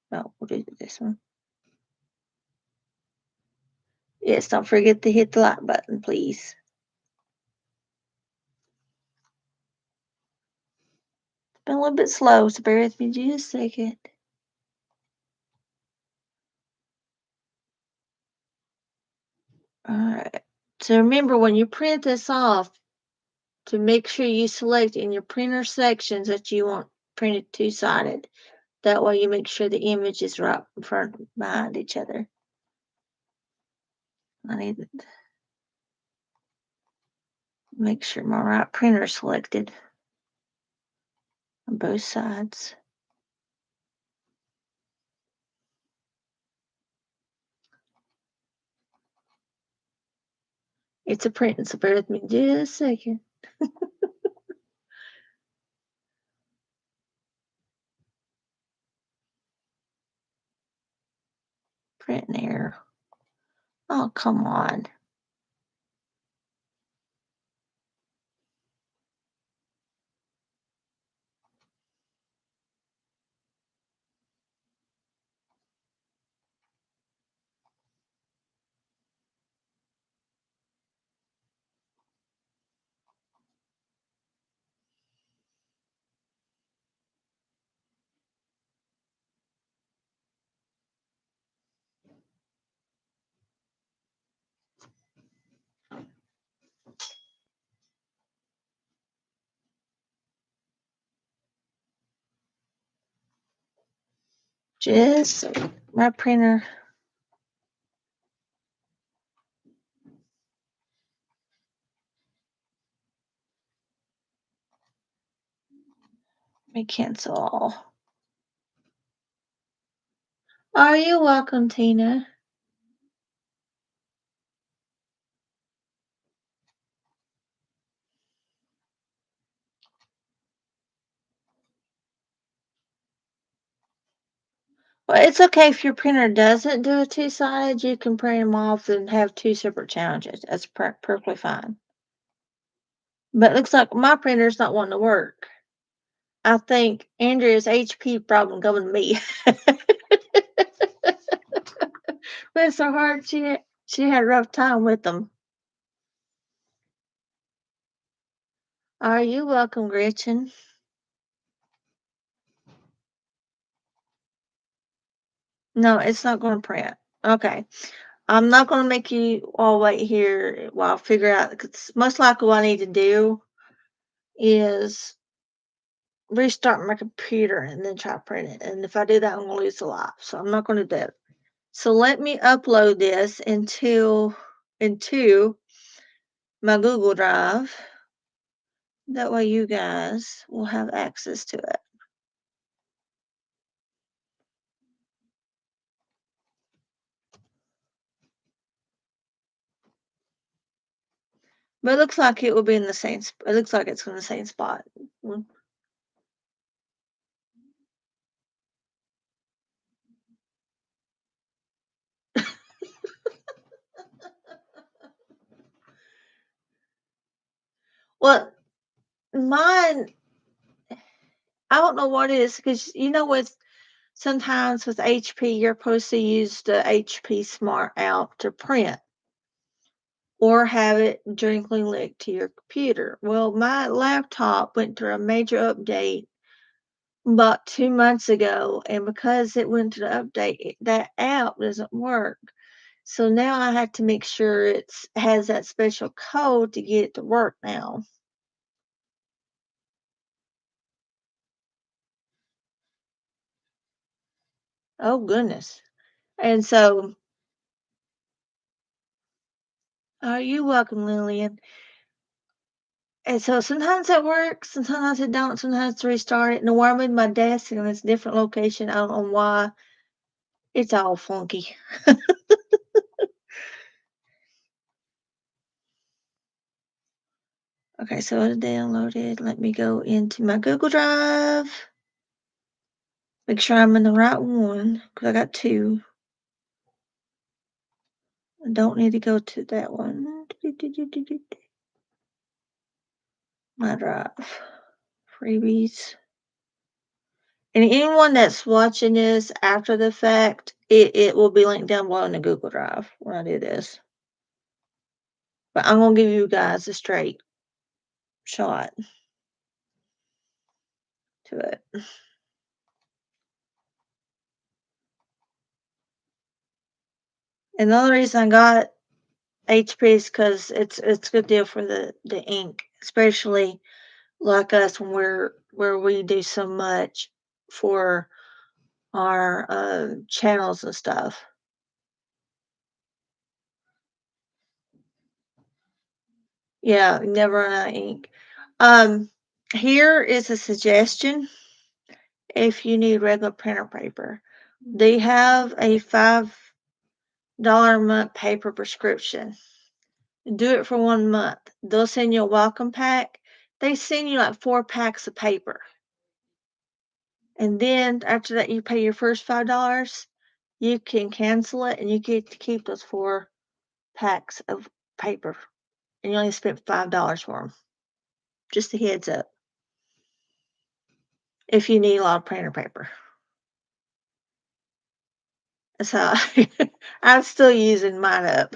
No, we'll do this one. Yes, don't forget to hit the like button, please. It's been a little bit slow, so bear with me just a second. All right. So remember, when you print this off, to make sure you select in your printer sections that you want printed two-sided. That way you make sure the image is right in front behind each other. I need to make sure my right printer is selected on both sides. It's a print, so bear with me just a second. Print error. Oh, come on. Just my printer. Let me cancel all. Are you welcome, Tina? Well, it's okay if your printer doesn't do a two-sided. You can print them off and have two separate challenges. That's perfectly fine. But it looks like my printer's not wanting to work. I think Andrea's HP problem coming to me. Bless her heart, she had a rough time with them. Are you welcome, Gretchen? No, it's not going to print. Okay. I'm not going to make you all wait here while I figure out, because most likely what I need to do is restart my computer and then try to print it. And if I do that, I'm going to lose the live. So I'm not going to do that. So let me upload this into my Google Drive. That way you guys will have access to it. But it looks like it will be in the same, it looks like it's in the same spot. Well, mine, I don't know what it is because with sometimes with HP, you're supposed to use the HP Smart app to print or have it directly linked to your computer. Well, my laptop went through a major update about 2 months ago, and because it went to the update, that app doesn't work. So now I have to make sure it has that special code to get it to work now. Oh goodness. And so, you're welcome, Lillian. And so sometimes it works, and sometimes it don't. Sometimes it's restart it. And where I'm in my desk and it's a different location, I don't know why. It's all funky. Okay, so it's downloaded. Let me go into my Google Drive. Make sure I'm in the right one because I got two. I don't need to go to that one. My drive. Freebies. And anyone that's watching this after the fact, it will be linked down below in the Google Drive when I do this. But I'm going to give you guys a straight shot to it. And the only reason I got HP is because it's a good deal for the ink, especially like us when where we do so much for our channels and stuff. Yeah, never run out of ink. Here is a suggestion if you need regular printer paper. They have a $5 a month paper prescription. Do it for 1 month. They'll send you a welcome pack. They send you like 4 packs of paper. And then after that, you pay your first $5. You can cancel it and you get to keep those 4 packs of paper. And you only spent $5 for them. Just a heads up. If you need a lot of printer paper. That's how I'm still using mine up.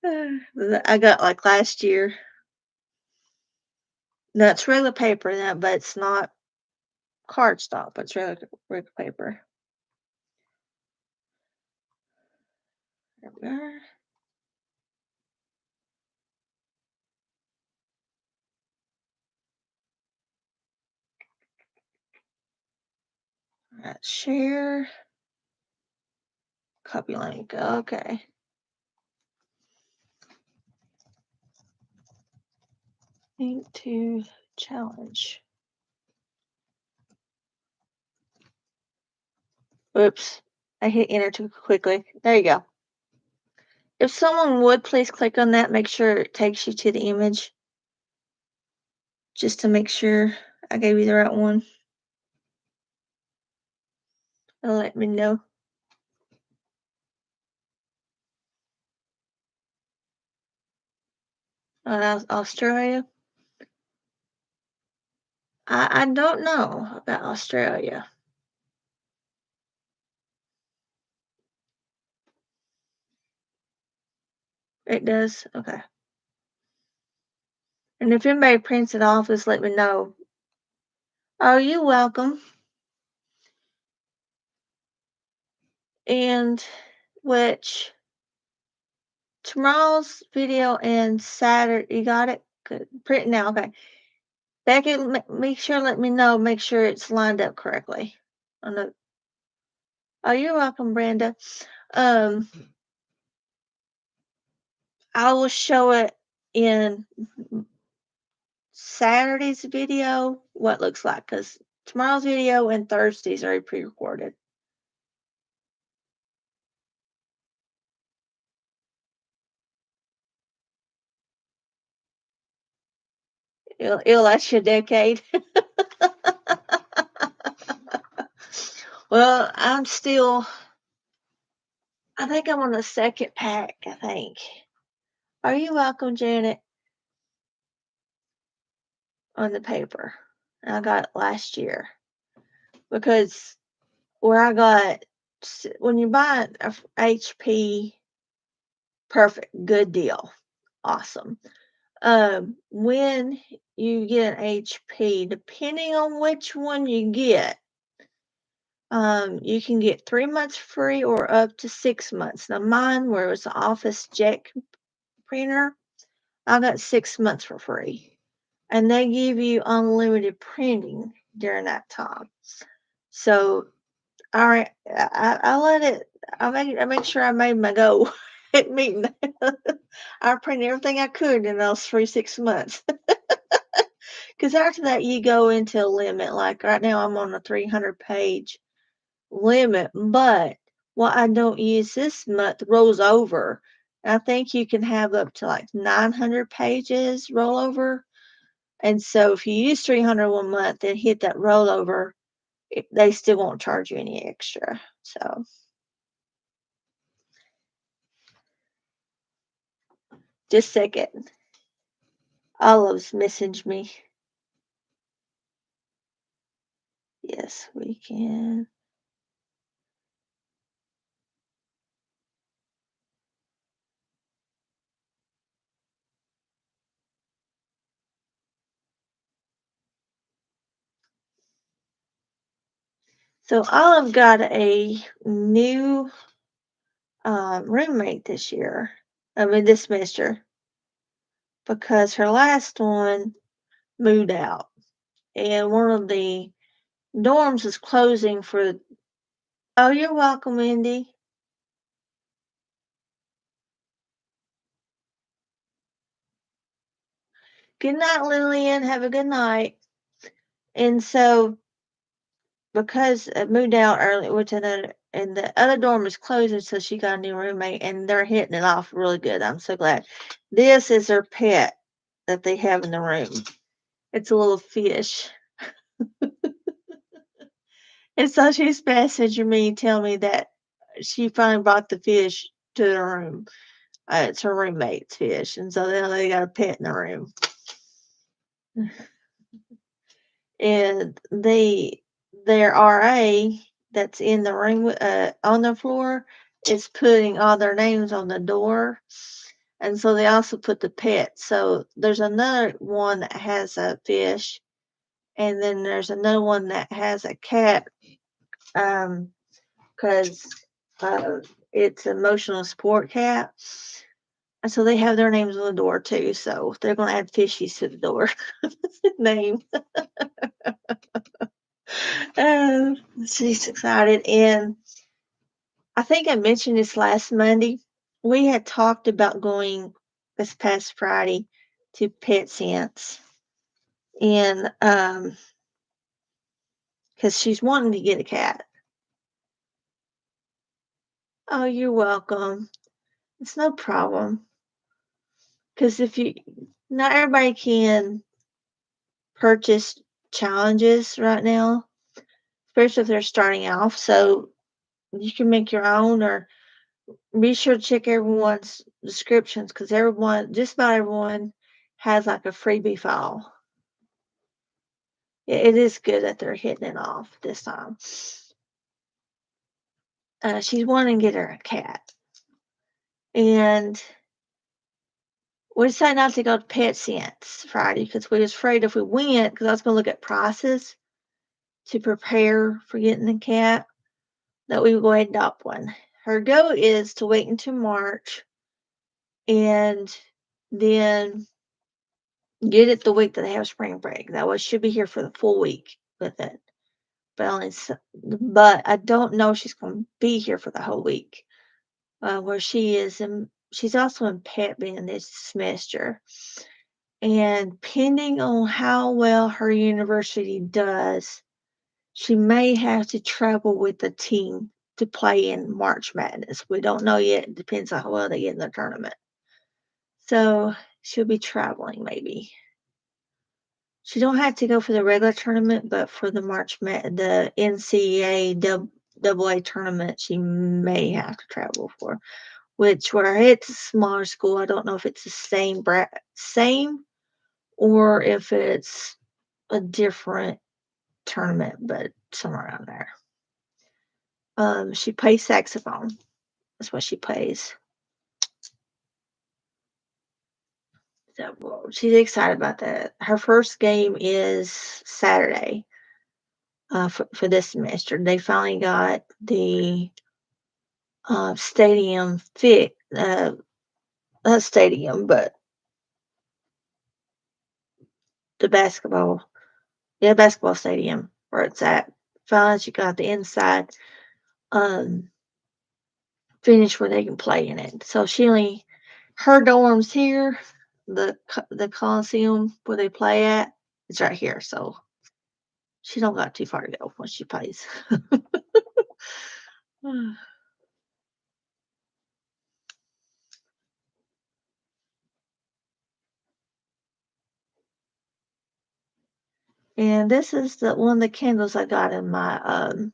I got like last year. No, it's regular paper now, but it's not cardstock, but it's regular paper. There we are. All right, share. Copy link. Okay. Link to challenge. Oops. I hit enter too quickly. There you go. If someone would please click on that, make sure it takes you to the image. Just to make sure I gave you the right one. And let me know. Australia. I don't know about Australia. It does? Okay. And if anybody prints it off, just let me know. Oh, you're welcome. And which tomorrow's video and Saturday, you got it? Good. Print now, okay. Becky, make sure, let me know, make sure it's lined up correctly. Oh, you're welcome, Brenda. I will show it in Saturday's video what it looks like because tomorrow's video and Thursday's already pre-recorded. It'll last you a decade. Well, I think I'm on the second pack, I think. Are you welcome, Janet? On the paper. I got it last year because where I got when you buy a HP, perfect, good deal, awesome. When you get an HP, depending on which one you get, you can get 3 months free or up to 6 months. Now mine, where it was an Office Jet printer, I got 6 months for free. And they give you unlimited printing during that time. So I let it. I make sure I made my goal at meeting. I printed everything I could in those 6 months. Because after that, you go into a limit. Like right now, I'm on a 300-page limit. But what I don't use this month rolls over. I think you can have up to like 900 pages rollover. And so if you use 300 one month and hit that rollover, they still won't charge you any extra. So just a second. Olive's messaged me. Yes, we can. So Olive got a new roommate this year. This semester, because her last one moved out, and one of the dorms is closing for. Oh, you're welcome, Mandy. Good night, Lillian. Have a good night. And so, because it moved out early, which and the other dorm is closing, so she got a new roommate, and they're hitting it off really good. I'm so glad. This is her pet that they have in the room. It's a little fish. And so she's messaging me, telling me that she finally brought the fish to the room. It's her roommate's fish, and so now they got a pet in the room. And their RA that's in the room on the floor is putting all their names on the door. And so they also put the pet. So there's another one that has a fish, and then there's another one that has a cat, because it's an emotional support cat. And so they have their names on the door too. So they're going to add fishies to the door name. She's excited. And I think I mentioned this last Monday. We had talked about going this past Friday to PetSense. And because she's wanting to get a cat. Oh, you're welcome. It's no problem. Because not everybody can purchase challenges right now, especially if they're starting off. So you can make your own, or be sure to check everyone's descriptions, because just about everyone has like a freebie file. It is good that they're hitting it off this time. She's wanting to get her a cat. And we decided not to go to PetSense Friday because we was afraid if we went, because I was going to look at prices to prepare for getting a cat, that we would go ahead and adopt one. Her goal is to wait until March and then get it the week that they have spring break. That way she'll be here for the full week with it. But I don't know if she's going to be here for the whole week. Where she is, and she's also in pet band this semester. And depending on how well her university does, she may have to travel with the team to play in March Madness. We don't know yet. It depends on how well they get in the tournament. So she'll be traveling maybe. She don't have to go for the regular tournament, but for the the NCAA AA tournament, she may have to travel for. which where it's a smaller school, I don't know if it's the same or if it's a different tournament, but somewhere around there. She plays saxophone. That's what she plays. So well, she's excited about that. Her first game is Saturday for this semester. They finally got the stadium fit. Not stadium, but the basketball stadium where it's at. Finally, she got the inside um, finished where they can play in it. So her dorm's here. The Coliseum where they play at is right here. So she don't got too far to go when she plays. And this is one of the candles I got in my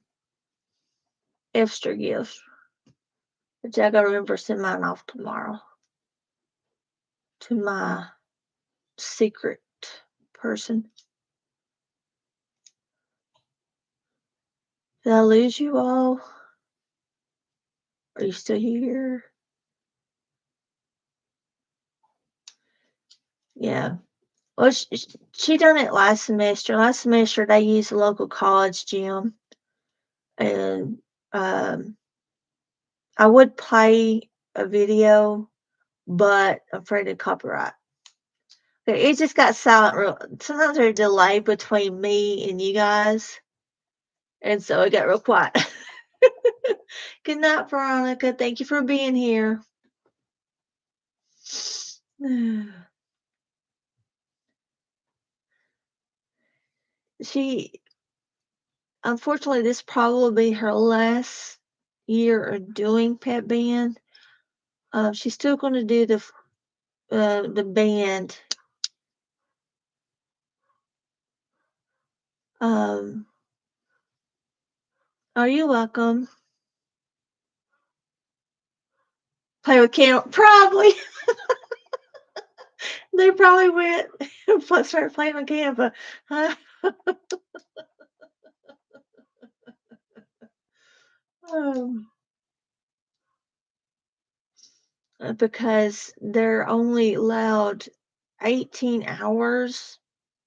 extra gift. Which I gotta remember to send mine off tomorrow to my secret person. Did I lose you all? Are you still here? Yeah. Well, she done it last semester. Last semester, they used the local college gym. And I would play a video, but I'm afraid of copyright. It just got silent. Sometimes there's a delay between me and you guys. And so it got real quiet. Good night, Veronica. Thank you for being here. Unfortunately, this probably be her last year of doing pep band. She's still going to do the band. Are you welcome? Play with Canva? Probably. They probably went and started playing with Canva. Um, because they're only allowed 18 hours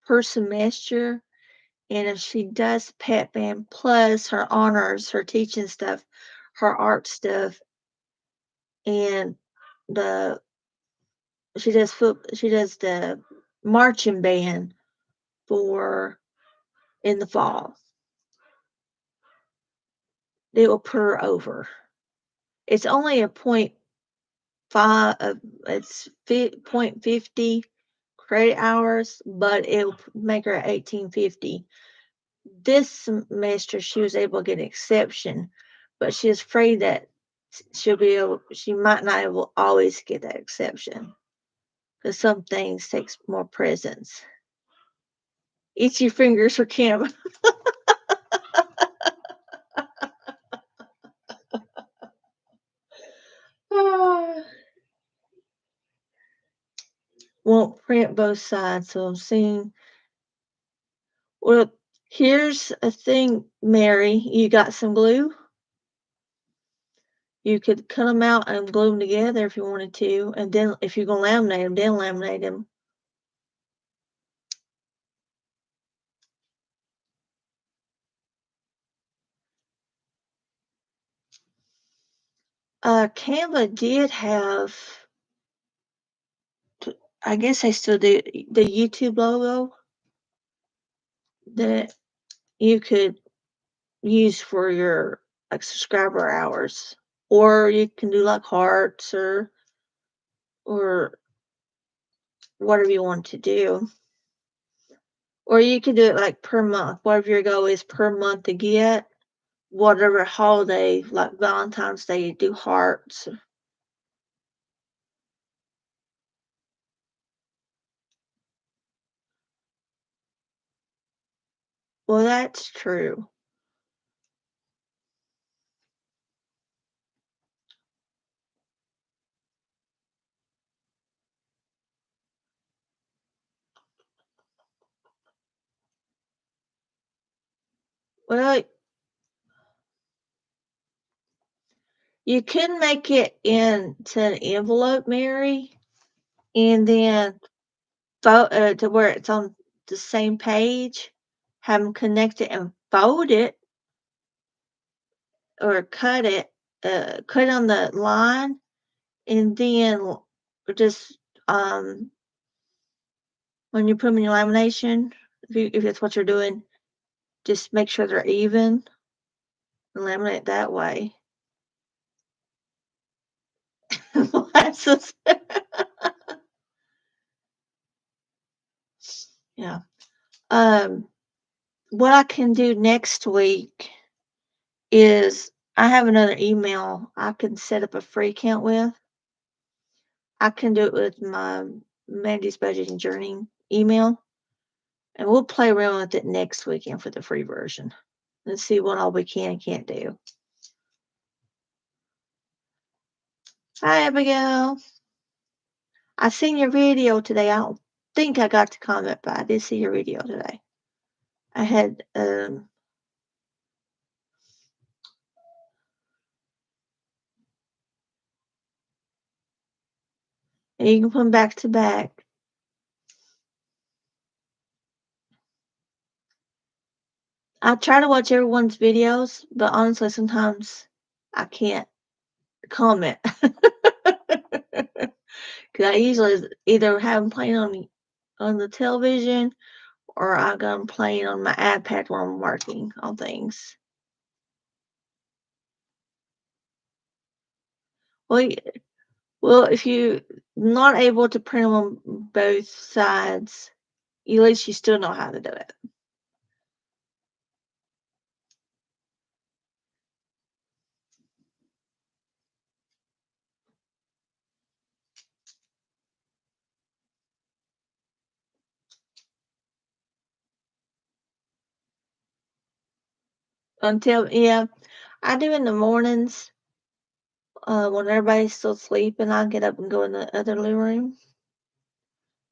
per semester. And if she does pep band plus her honors, her teaching stuff, her art stuff, and she does the marching band in the fall, it will put her over. It's only a 0.5 it's 0.50 credit hours, but it'll make her 1850. This semester she was able to get an exception, but she's afraid that she might not always get that exception because some things takes more presence. Eat your fingers for Kim. Won't print both sides, so I'm seeing. Well, here's a thing, Mary. You got some glue? You could cut them out and glue them together if you wanted to, and then if you're gonna laminate them, then laminate them. Canva did have, I guess they still do, the YouTube logo that you could use for your like subscriber hours, or you can do like hearts or whatever you want to do, or you can do it like per month. Whatever your goal is per month to get whatever holiday, like Valentine's Day, you do hearts. Well, that's true. Well, you can make it into an envelope, Mary, and then to where it's on the same page, have them connect it and fold it or cut it on the line, and then just, when you put them in your lamination, if that's what you're doing, just make sure they're even and laminate that way. Glasses. Yeah. Um, what I can do next week is I have another email I can set up a free account with. I can do it with my Mandy's Budgeting Journey email, and we'll play around with it next weekend for the free version and see what all we can and can't do. Hi, Abigail. I seen your video today. I don't think I got to comment, but I did see your video today. I had and you can put them back to back. I try to watch everyone's videos, but honestly, sometimes I can't comment because I usually either have them playing on the television or I got them playing on my iPad while I'm working on things. Well, well, if you're not able to print them on both sides, at least you still know how to do it. Yeah, I do in the mornings when everybody's still sleeping. I get up and go in the other living room.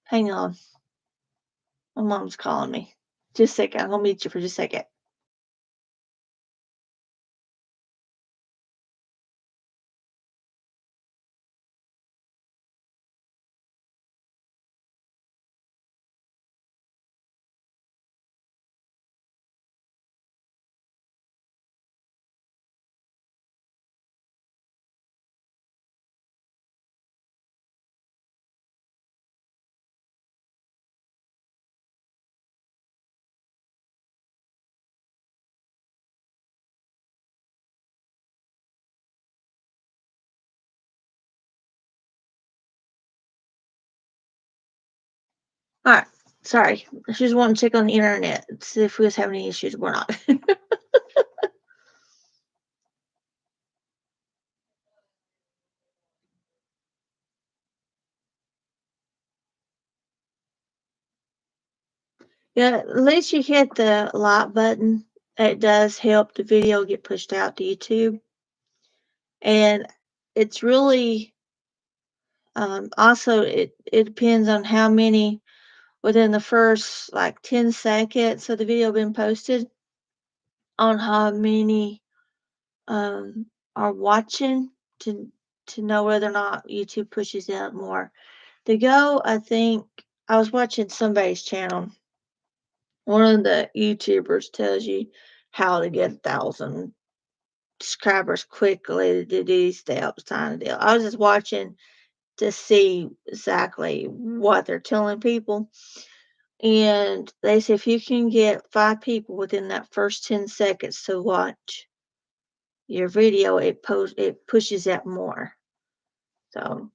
Hang on. My mom's calling me. Just a second. I'm going to meet you for just a second. All right. Sorry. She just wanted to check on the internet, see if we was having any issues or not. Yeah, at least you hit the like button. It does help the video get pushed out to YouTube. And it's really also it depends on how many within the first like 10 seconds of the video been posted on how many um, are watching to know whether or not YouTube pushes out more. To go, I think I was watching somebody's channel. One of the YouTubers tells you how to get 1,000 subscribers quickly to do these steps, kind of deal. I was just watching to see exactly what they're telling people. And they say if you can get 5 people within that first 10 seconds to watch your video, it pushes out more. So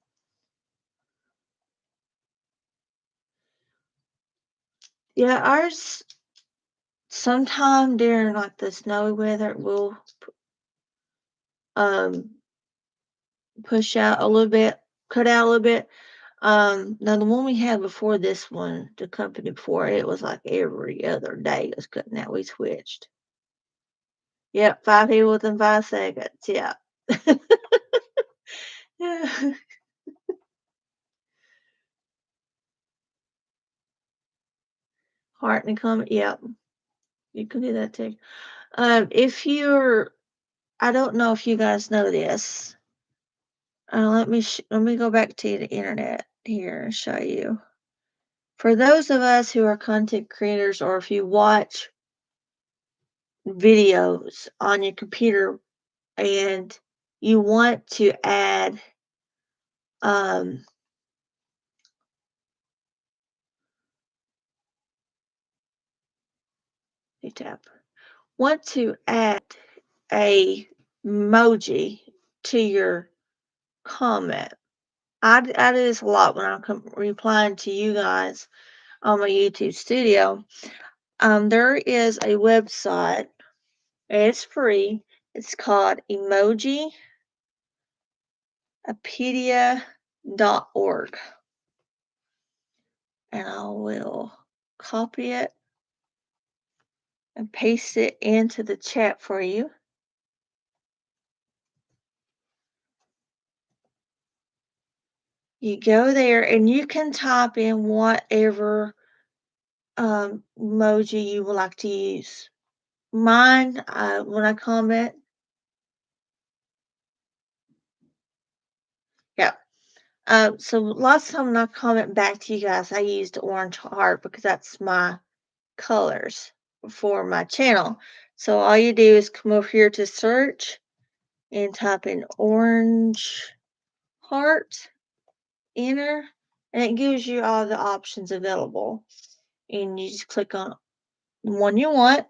yeah, ours sometime during like the snowy weather will um push out a little bit, cut out a little bit. Now the one we had before this one, the company before, it was like every other day it was cutting out. We switched. Yep, 5 people within 5 seconds. Yeah. Yeah. Heart and comment. Yep. You can do that too. If you're, I don't know if you guys know this. Let me go back to the internet here and show you. For those of us who are content creators, or if you watch videos on your computer and you want to add um, new tab, want to add a emoji to your comment. I do this a lot when I'm replying to you guys on my YouTube studio. There is a website, and it's free. It's called emojipedia.org. And I will copy it and paste it into the chat for you. You go there and you can type in whatever emoji you would like to use. Mine, when I comment, yeah. So last time when I comment back to you guys, I used orange heart because that's my colors for my channel. So all you do is come over here to search and type in orange heart, enter, and it gives you all the options available. And you just click on the one you want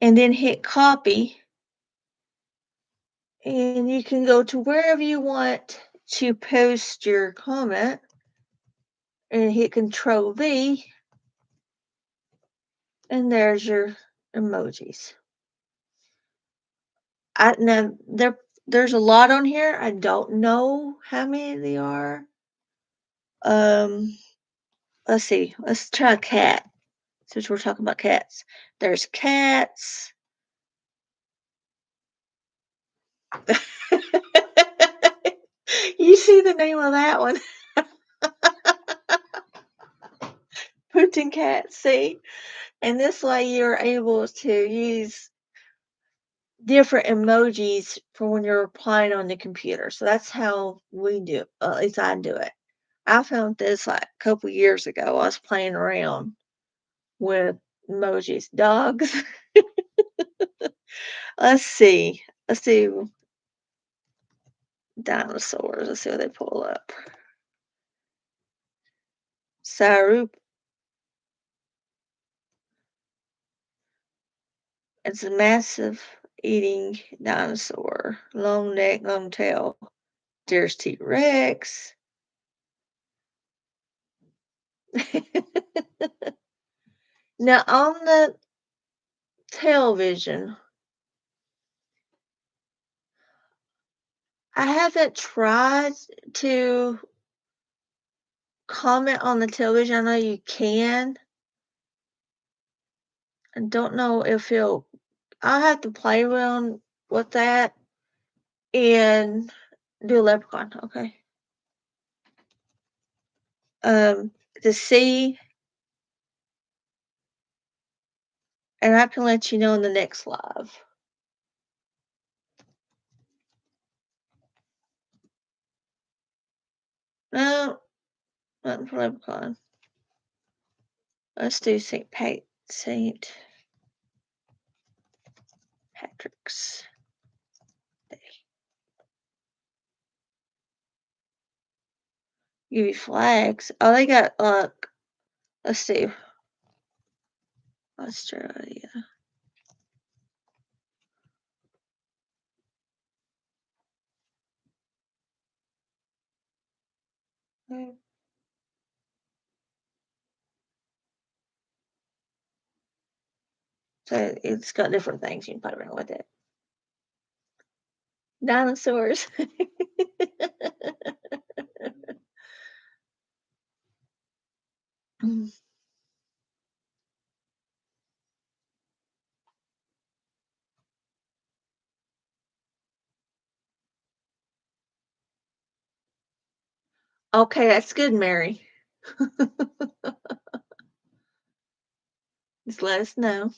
and then hit copy. And you can go to wherever you want to post your comment and hit Control V, and there's your emojis. Now there's a lot on here. I don't know how many there are. Let's see. Let's try a cat since we're talking about cats. There's cats. You see the name of that one? Putin cat. See, and this way you're able to use different emojis for when you're replying on the computer. So that's how we do it. At least I do it. I found this like a couple years ago. I was playing around with emojis. Dogs. Let's see. Let's see. Dinosaurs. Let's see what they pull up. Sarup. It's a massive eating dinosaur. Long neck, long tail. There's T-Rex. Now on the television, I haven't tried to comment on the television. I know you can. I don't know if I'll have to play around with that and do a leprechaun, okay? To see, and I can let you know in the next live. No, nothing for leprechaun. Let's do St. Patrick's Day. Give you flags. Oh, they got let's see. Australia. So it's got different things you can play around with it. Dinosaurs. Okay, that's good, Mary. Just let us know.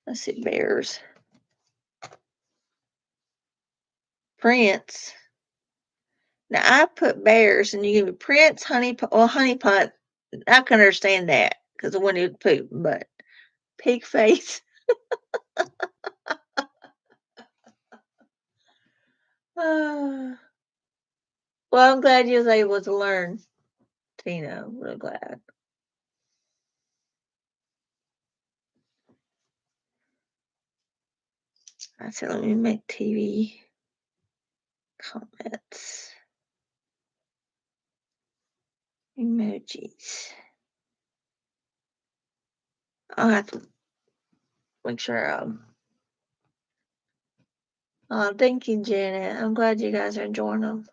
Let's see, bears. Prince. Now I put bears, and you give me Prince, honey pot. I can understand that because of when you poop, but pig face. Well, I'm glad you was able to learn, Tina. I'm real glad. I said, let me make TV comments. Emojis. I'll have to make sure. Thank you, Janet. I'm glad you guys are enjoying them.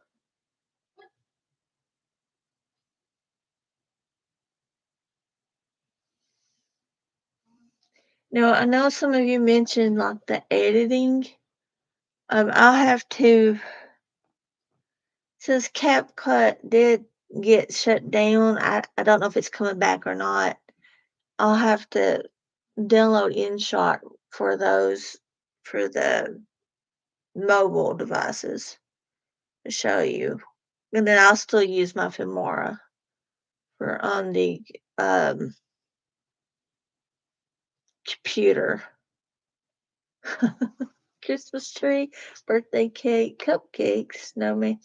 Now, I know some of you mentioned like the editing. I'll have to, since CapCut did get shut down, I don't know if it's coming back or not. I'll have to download InShot for those, for the mobile devices to show you. And then I'll still use my Filmora for on the computer. Christmas tree, birthday cake, cupcakes, snowman,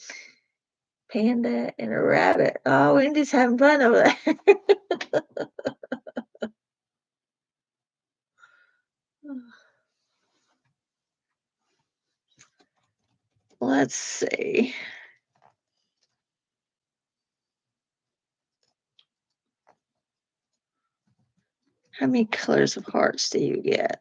panda, and a rabbit. Oh, Wendy's having fun over there. Let's see. How many colors of hearts do you get?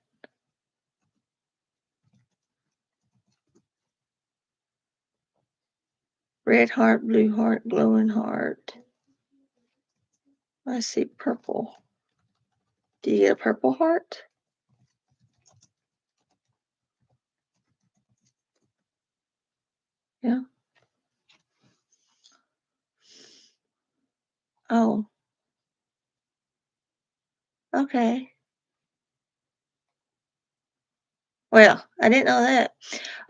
Red heart, blue heart, glowing heart. I see purple. Do you get a purple heart? Yeah. Oh. Okay. Well, I didn't know that.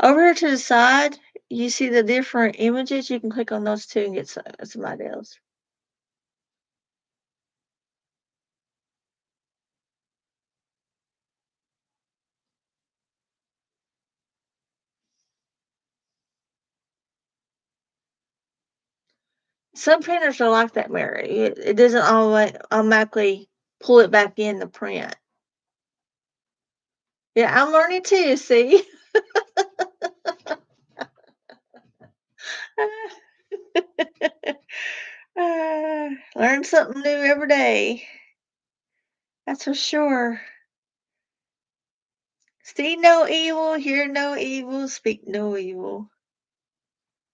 Over here to the side, you see the different images. You can click on those two and get some ideas. Some printers are like that, Mary. It doesn't always automatically pull it back in the print. Yeah, I'm learning too, see? Learn something new every day. That's for sure. See no evil, hear no evil, speak no evil.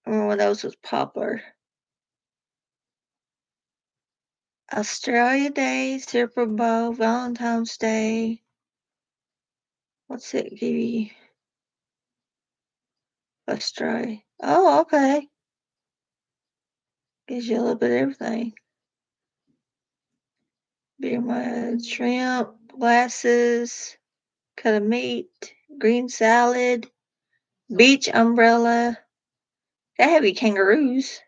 I remember when those was popular. Australia Day, Super Bowl, Valentine's Day. What's it give you? Australia. Oh, okay. Gives you a little bit of everything. Beer mud, shrimp, glasses, cut of meat, green salad, beach umbrella. That have you kangaroos.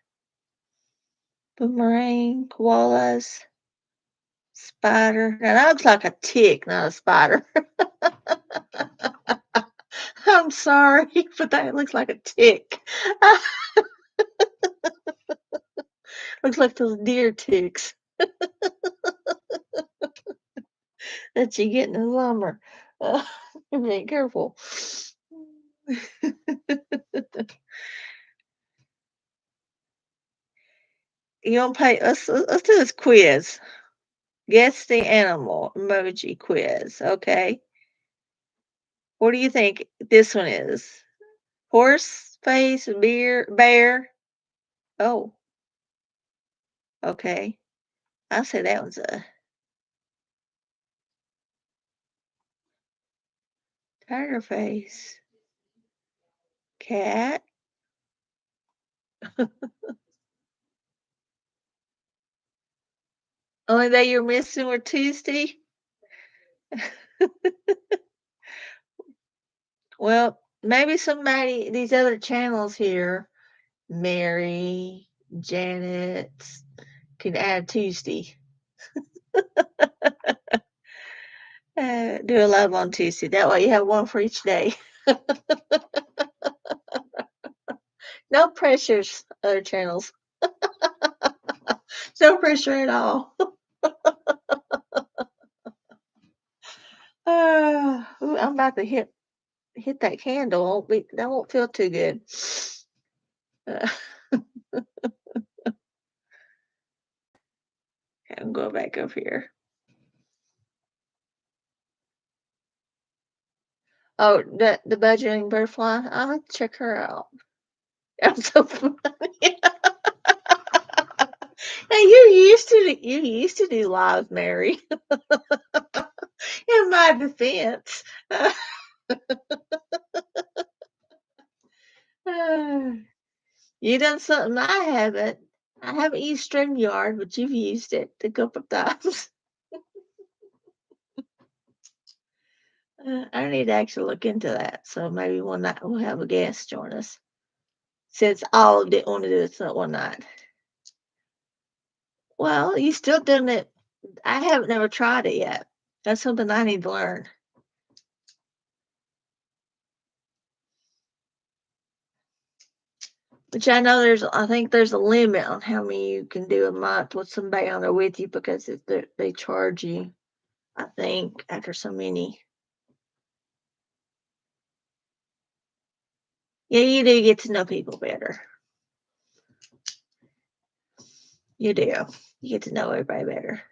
Boomerang, koalas, spider. Now that looks like a tick, not a spider. I'm sorry, but that looks like a tick. Looks like those deer ticks that you get in the lumber. Be careful. You don't pay. Let's do this quiz. Guess the animal emoji quiz. Okay. What do you think this one is? Horse face, bear. Oh, okay. I say that one's a tiger face. Cat. Only day you're missing were Tuesday. Well, maybe somebody, these other channels here, Mary, Janet, can add Tuesday. Do a live on Tuesday. That way you have one for each day. No pressures, other channels. No pressure at all. Ooh, I'm about to hit that candle. That won't feel too good. I'm going back over here. Oh, the budgeting butterfly. I'll have to check her out. I'm so funny. Hey, you used to do live, Mary. In my defense. You done something I haven't. I haven't used StreamYard, but you've used it a couple of times. I need to actually look into that. So maybe one night we'll have a guest join us. Since all didn't want to do it one night. Well, you still doing it. I haven't never tried it yet. That's something I need to learn. Which I think there's a limit on how many you can do a month with somebody on there with you because they charge you, I think, after so many. Yeah, you do get to know people better. You do. You get to know everybody better.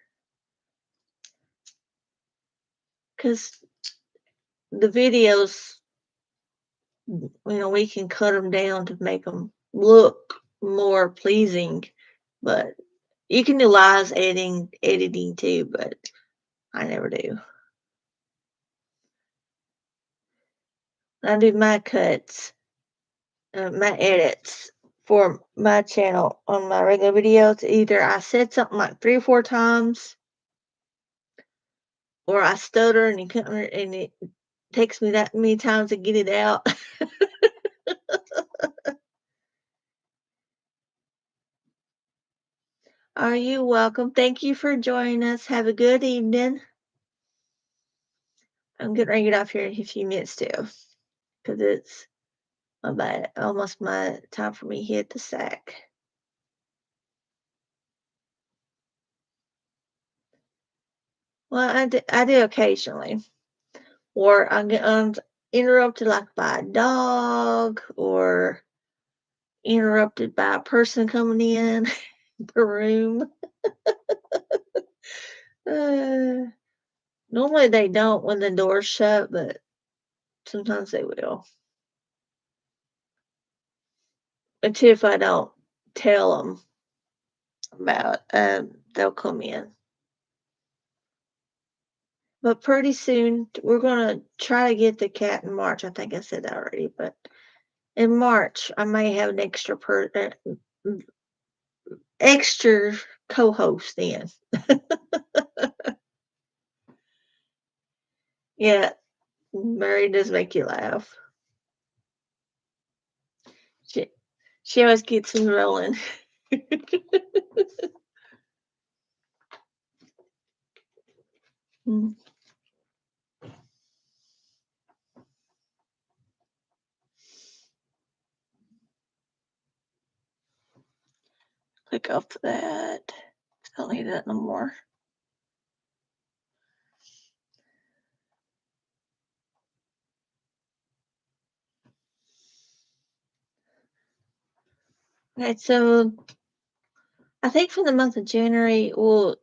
Because the videos, we can cut them down to make them look more pleasing. But you can do live editing too, but I never do. I do my cuts, my edits for my channel on my regular videos. Either I said something like 3 or 4 times, or I stutter and it takes me that many times to get it out. Are you welcome? Thank you for joining us. Have a good evening. I'm getting ready to get off here in a few minutes too, because it's almost my time for me to hit the sack. Well, I do occasionally, or I get interrupted like by a dog, or interrupted by a person coming in the room. Normally they don't when the door's shut, but sometimes they will. Until if I don't tell them about, they'll come in. But pretty soon we're gonna try to get the cat in March. I think I said that already, but in March I may have an extra co-host in. Yeah, Mary does make you laugh. She always gets me rolling. Click off that. I don't need that no more. Okay, so I think for the month of January we'll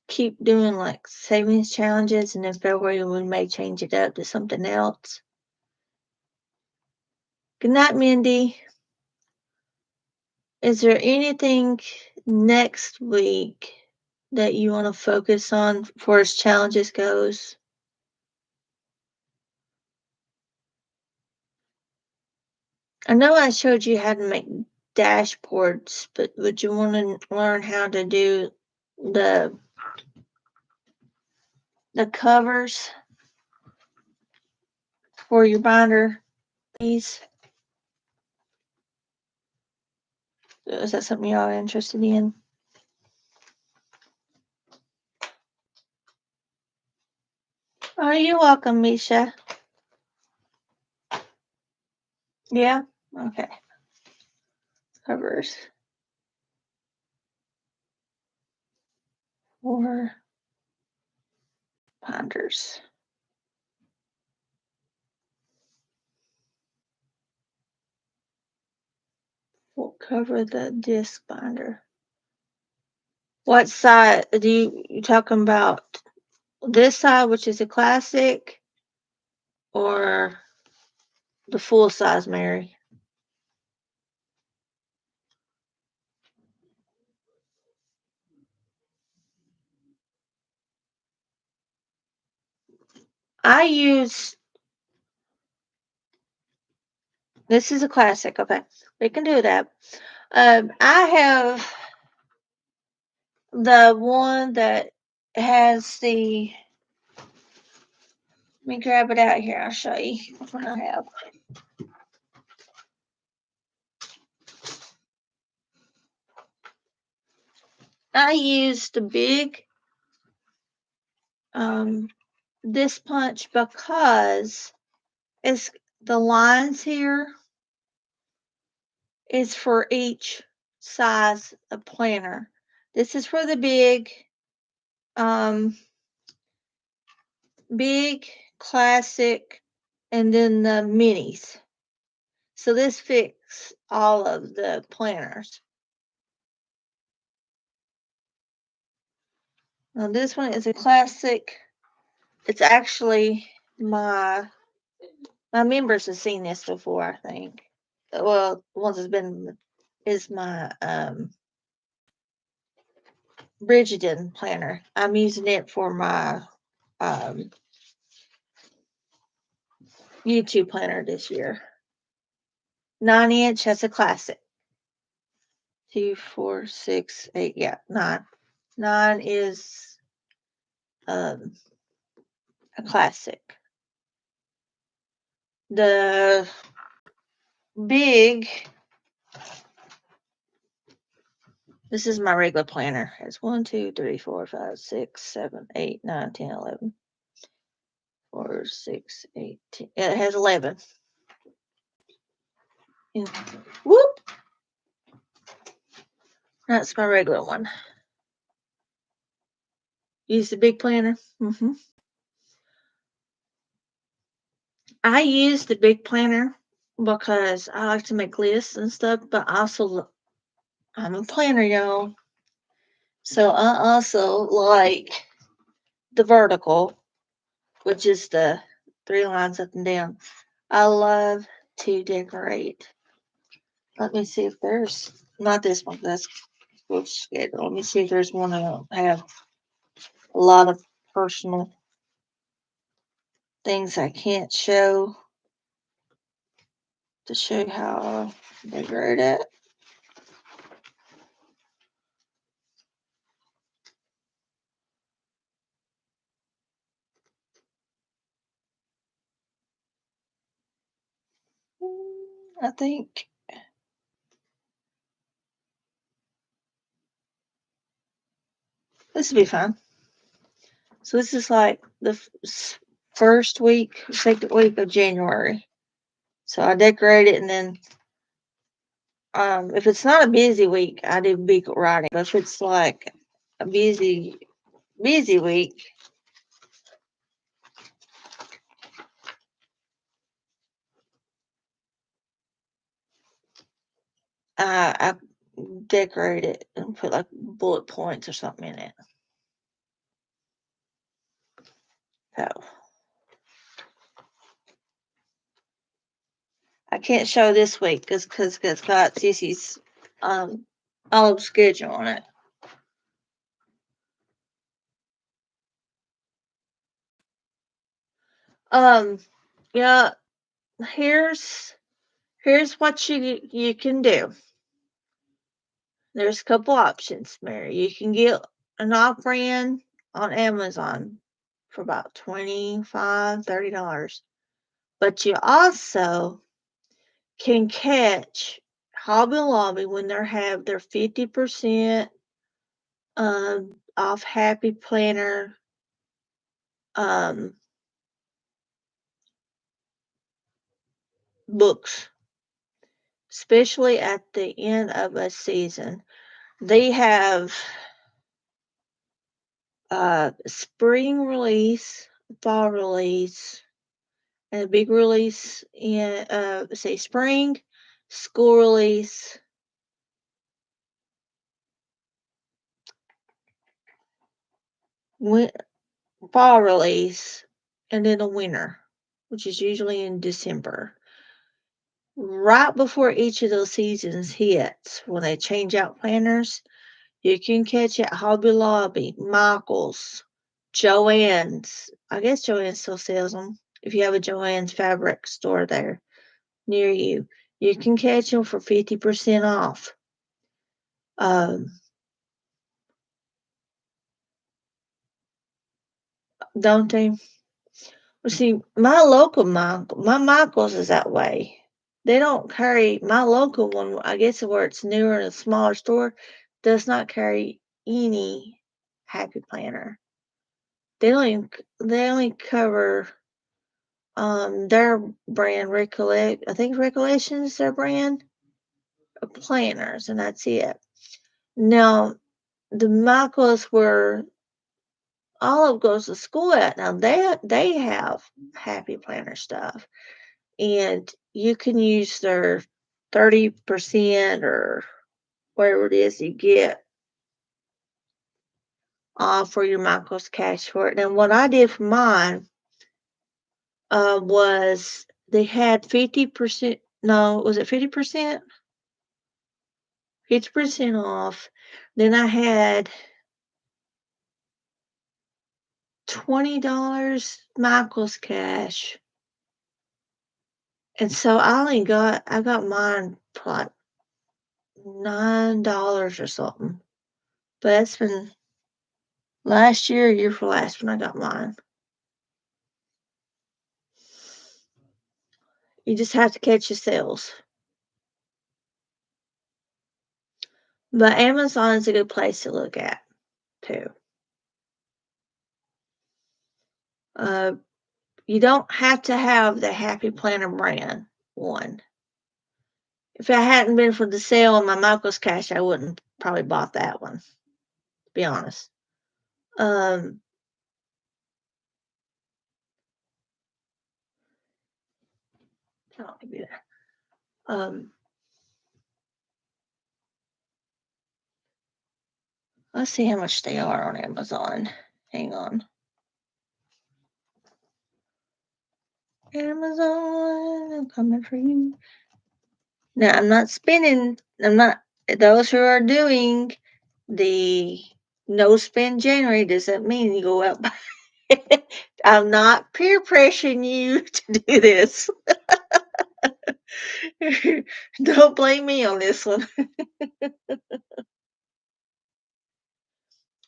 keep doing like savings challenges, and in February we may change it up to something else. Good night, Mandy. Is there anything next week that you want to focus on for as challenges goes? I know I showed you how to make dashboards, but would you want to learn how to do the covers? for your binder, please? Is that something y'all are interested in? Oh, you're welcome, Misha. Yeah? Okay. Covers. Or binders. We'll cover the disc binder. What side do you talking about? This side, which is a classic, or the full size, Mary? I use, this is a classic. Okay, we can do that. I have the one that has the, let me grab it out here. I'll show you what I have. I use the big disc punch because it's the lines here is for each size of planner. This is for the big, big, classic, and then the minis. So this fits all of the planners. Now this one is a classic. It's actually my members have seen this before, I think. Well, once it's been is my Bridgerton planner. I'm using it for my YouTube planner this year. 9-inch, that's a classic. 2, 4, 6, 8, yeah, 9. 9 is a classic. The big, this is my regular planner. It's 1, 2, 3, 4, 5, 6, 7, 8, 9, 10, 11. 4, 6, 8, 10. It has 11. Yeah. Whoop! That's my regular one. Use the big planner. I use the big planner because I like to make lists and stuff, but also I'm a planner, y'all. So I also like the vertical, which is the 3 lines up and down. I love to decorate. Let me see if there's, not this one, that's good. Let me see if there's one I don't have a lot of personal things I can't show to show how I decorate it. I think this will be fun. So this is like the first week, second week of January. So I decorate it, and then if it's not a busy week, I do big writing. But if it's like a busy week, I decorate it and put like bullet points or something in it. So I can't show this week because it's got Cece's olive schedule on it. Yeah, here's what you can do. There's a couple options, Mary. You can get an off-brand on Amazon for about $25, $30. But you also can catch Hobby Lobby when they have their 50% off Happy Planner books, especially at the end of a season. They have spring release, fall release, and a big release in say spring, school release, fall release, and then a winter, which is usually in December. Right before each of those seasons hits, when they change out planners, you can catch at Hobby Lobby, Michael's, Joann's. I guess Joann's still sells them. If you have a Joann's fabric store there near you, you can catch them for 50% off. Don't they? Well, see, my local my Michael's is that way. They don't carry my local one. I guess where it's newer and a smaller store does not carry any Happy Planner. They only cover their brand Recollect. I think Recollection is their brand of planners, and that's it. Now the Michaels where Olive goes to school at now, they have Happy Planner stuff, and you can use their 30% or whatever it is you get for your Michael's cash for it. And what I did for mine was they had 50%. No, was it 50%? 50% off. Then I had $20 Michael's cash. And so I got mine for like $9 or something. But that's been last year for last when I got mine. You just have to catch your sales. But Amazon is a good place to look at too. You don't have to have the Happy Planner brand one. If it hadn't been for the sale on my Michael's cash, I wouldn't probably bought that one, to be honest. I don't do that. Let's see how much they are on Amazon. Hang on. Amazon, I'm coming for you. Now, I'm not, those who are doing the no spend January doesn't mean you go out. I'm not peer pressuring you to do this. Don't blame me on this one.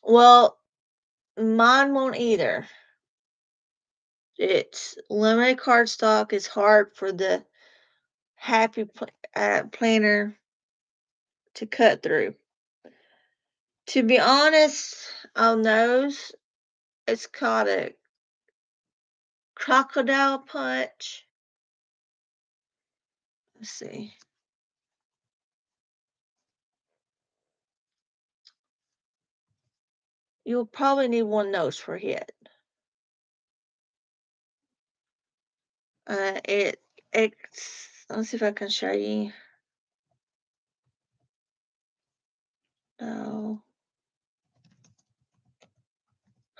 Well, mine won't either. It's limited card stock. It's hard for the Happy Planner to cut through. To be honest, on those, it's called a crocodile punch. Let's see. You'll probably need one of those for hit. Let's see if I can show you. Oh,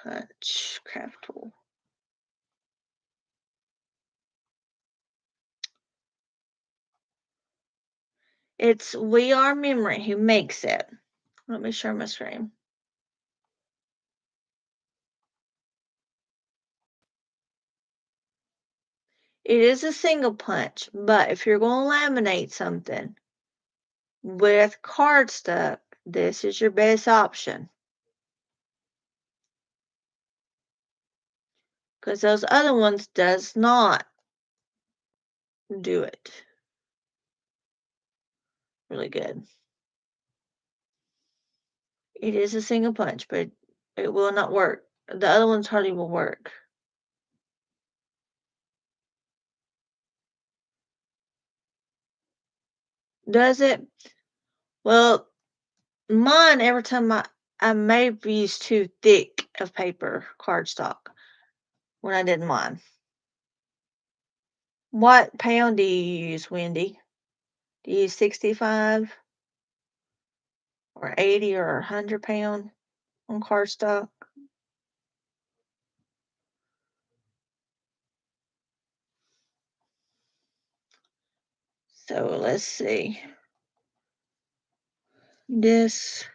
punch craft tool. It's We Are Memory who makes it. Let me share my screen. It is a single punch, but if you're going to laminate something with cardstock, this is your best option. Because those other ones does not do it. Really good. It is a single punch, but it will not work. The other ones hardly will work. Does it? Well, mine, every time I may have used too thick of paper cardstock when I did mine. What pound do you use, Wendy? Do you use 65 or 80 or 100 pound on cardstock? So let's see. This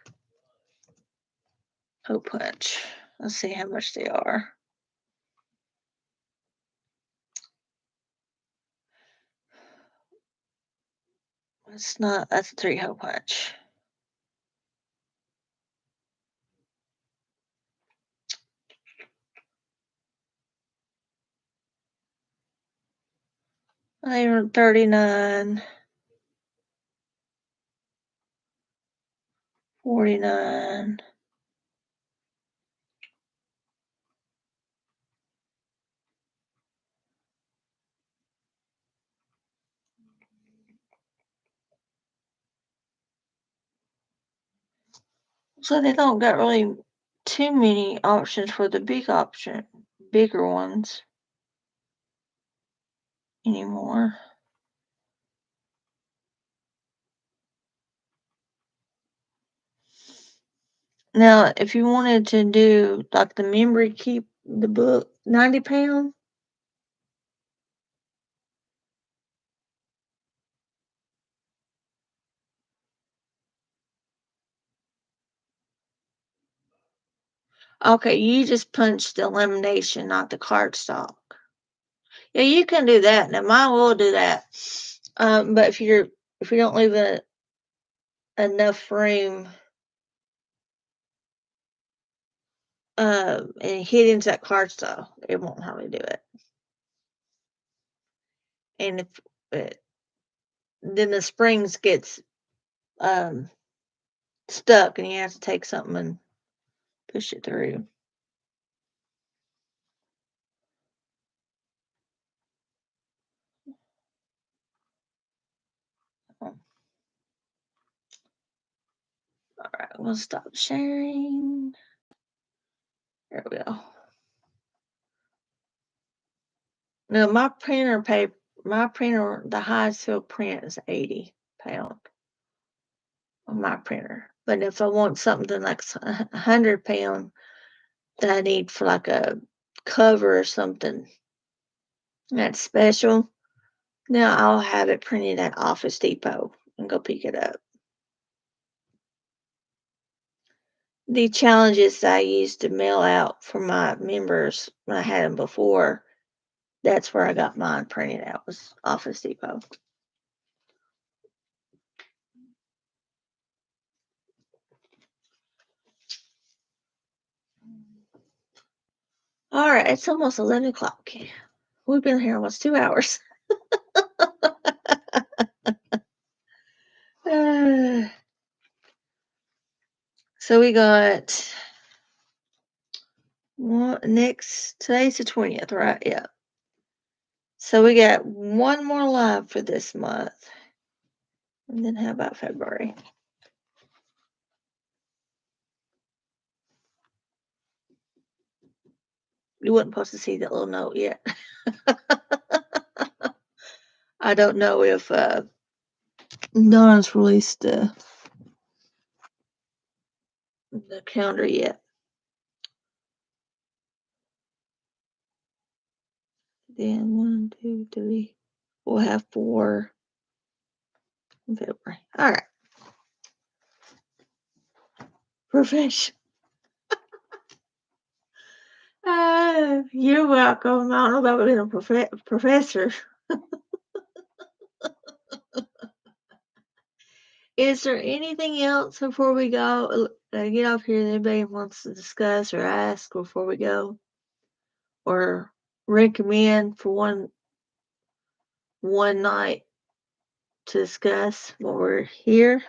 hole punch. Let's see how much they are. It's not, that's a 3-hole punch. They were $39, $49. So they don't got really too many options for the bigger ones anymore. Now, if you wanted to do like the memory keep the book, 90 pound. Okay, you just punched the elimination, not the cardstock. Yeah, you can do that. Now mine will do that. But if you don't leave enough room and hit into that cardstock, it won't hardly do it. And if then the springs gets stuck and you have to take something and push it through. All right, we'll stop sharing. There we go. Now my printer, the highest fill print is 80 pound on my printer. But if I want something like 100 pound that I need for like a cover or something that's special, now I'll have it printed at Office Depot and go pick it up. The challenges I used to mail out for my members when I had them before, that's where I got mine printed out, was Office Depot. All right, it's almost 11 o'clock. We've been here almost 2 hours. So we got today's the 20th, right? Yeah. So we got one more live for this month. And then how about February? You wasn't supposed to see that little note yet. I don't know if Don's released the calendar yet. Then 1, 2, 3. We'll have 4 in February. All right. Profession. You're welcome. I don't know about being a professor. Is there anything else before we go? Get off here that anybody wants to discuss or ask before we go? Or recommend for one one night to discuss while we're here.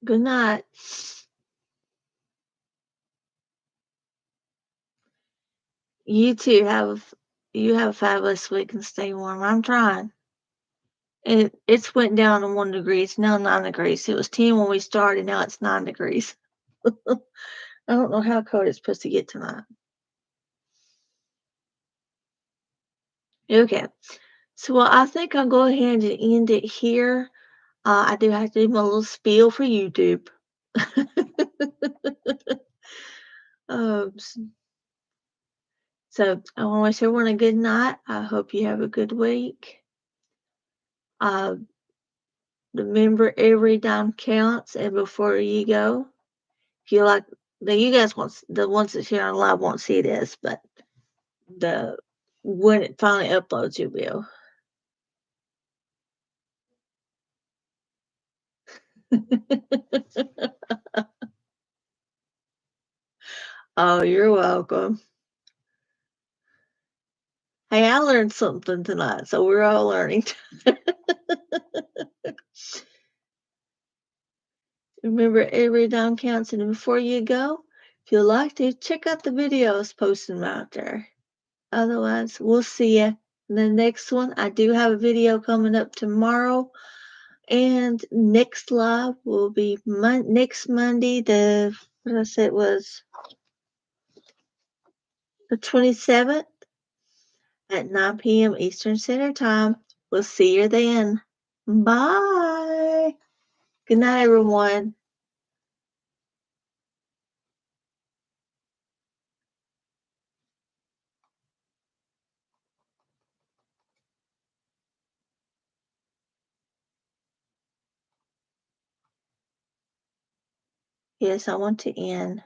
Good night. You too have a fabulous week and stay warm. I'm trying. It's went down to 1 degree. It's now 9 degrees. It was 10 when we started. Now it's 9 degrees. I don't know how cold it's supposed to get tonight. Okay. So, well, I think I'll go ahead and end it here. I do have to do my little spiel for YouTube. um, so I want to wish everyone a good night. I hope you have a good week. Remember, every dime counts, and before you go, if you like, now you guys won't, the ones that share on live won't see this, but when it finally uploads, you will. Oh, you're welcome. Hey, I learned something tonight, so we're all learning. Remember, every dime counts, and before you go, if you'd like to, check out the videos, post them out there. Otherwise, we'll see you in the next one. I do have a video coming up tomorrow, and next live will be next Monday, what I said was the 27th at 9 p.m. Eastern Standard Time. We'll see you then. Bye. Good night, everyone. Yes, I want to end.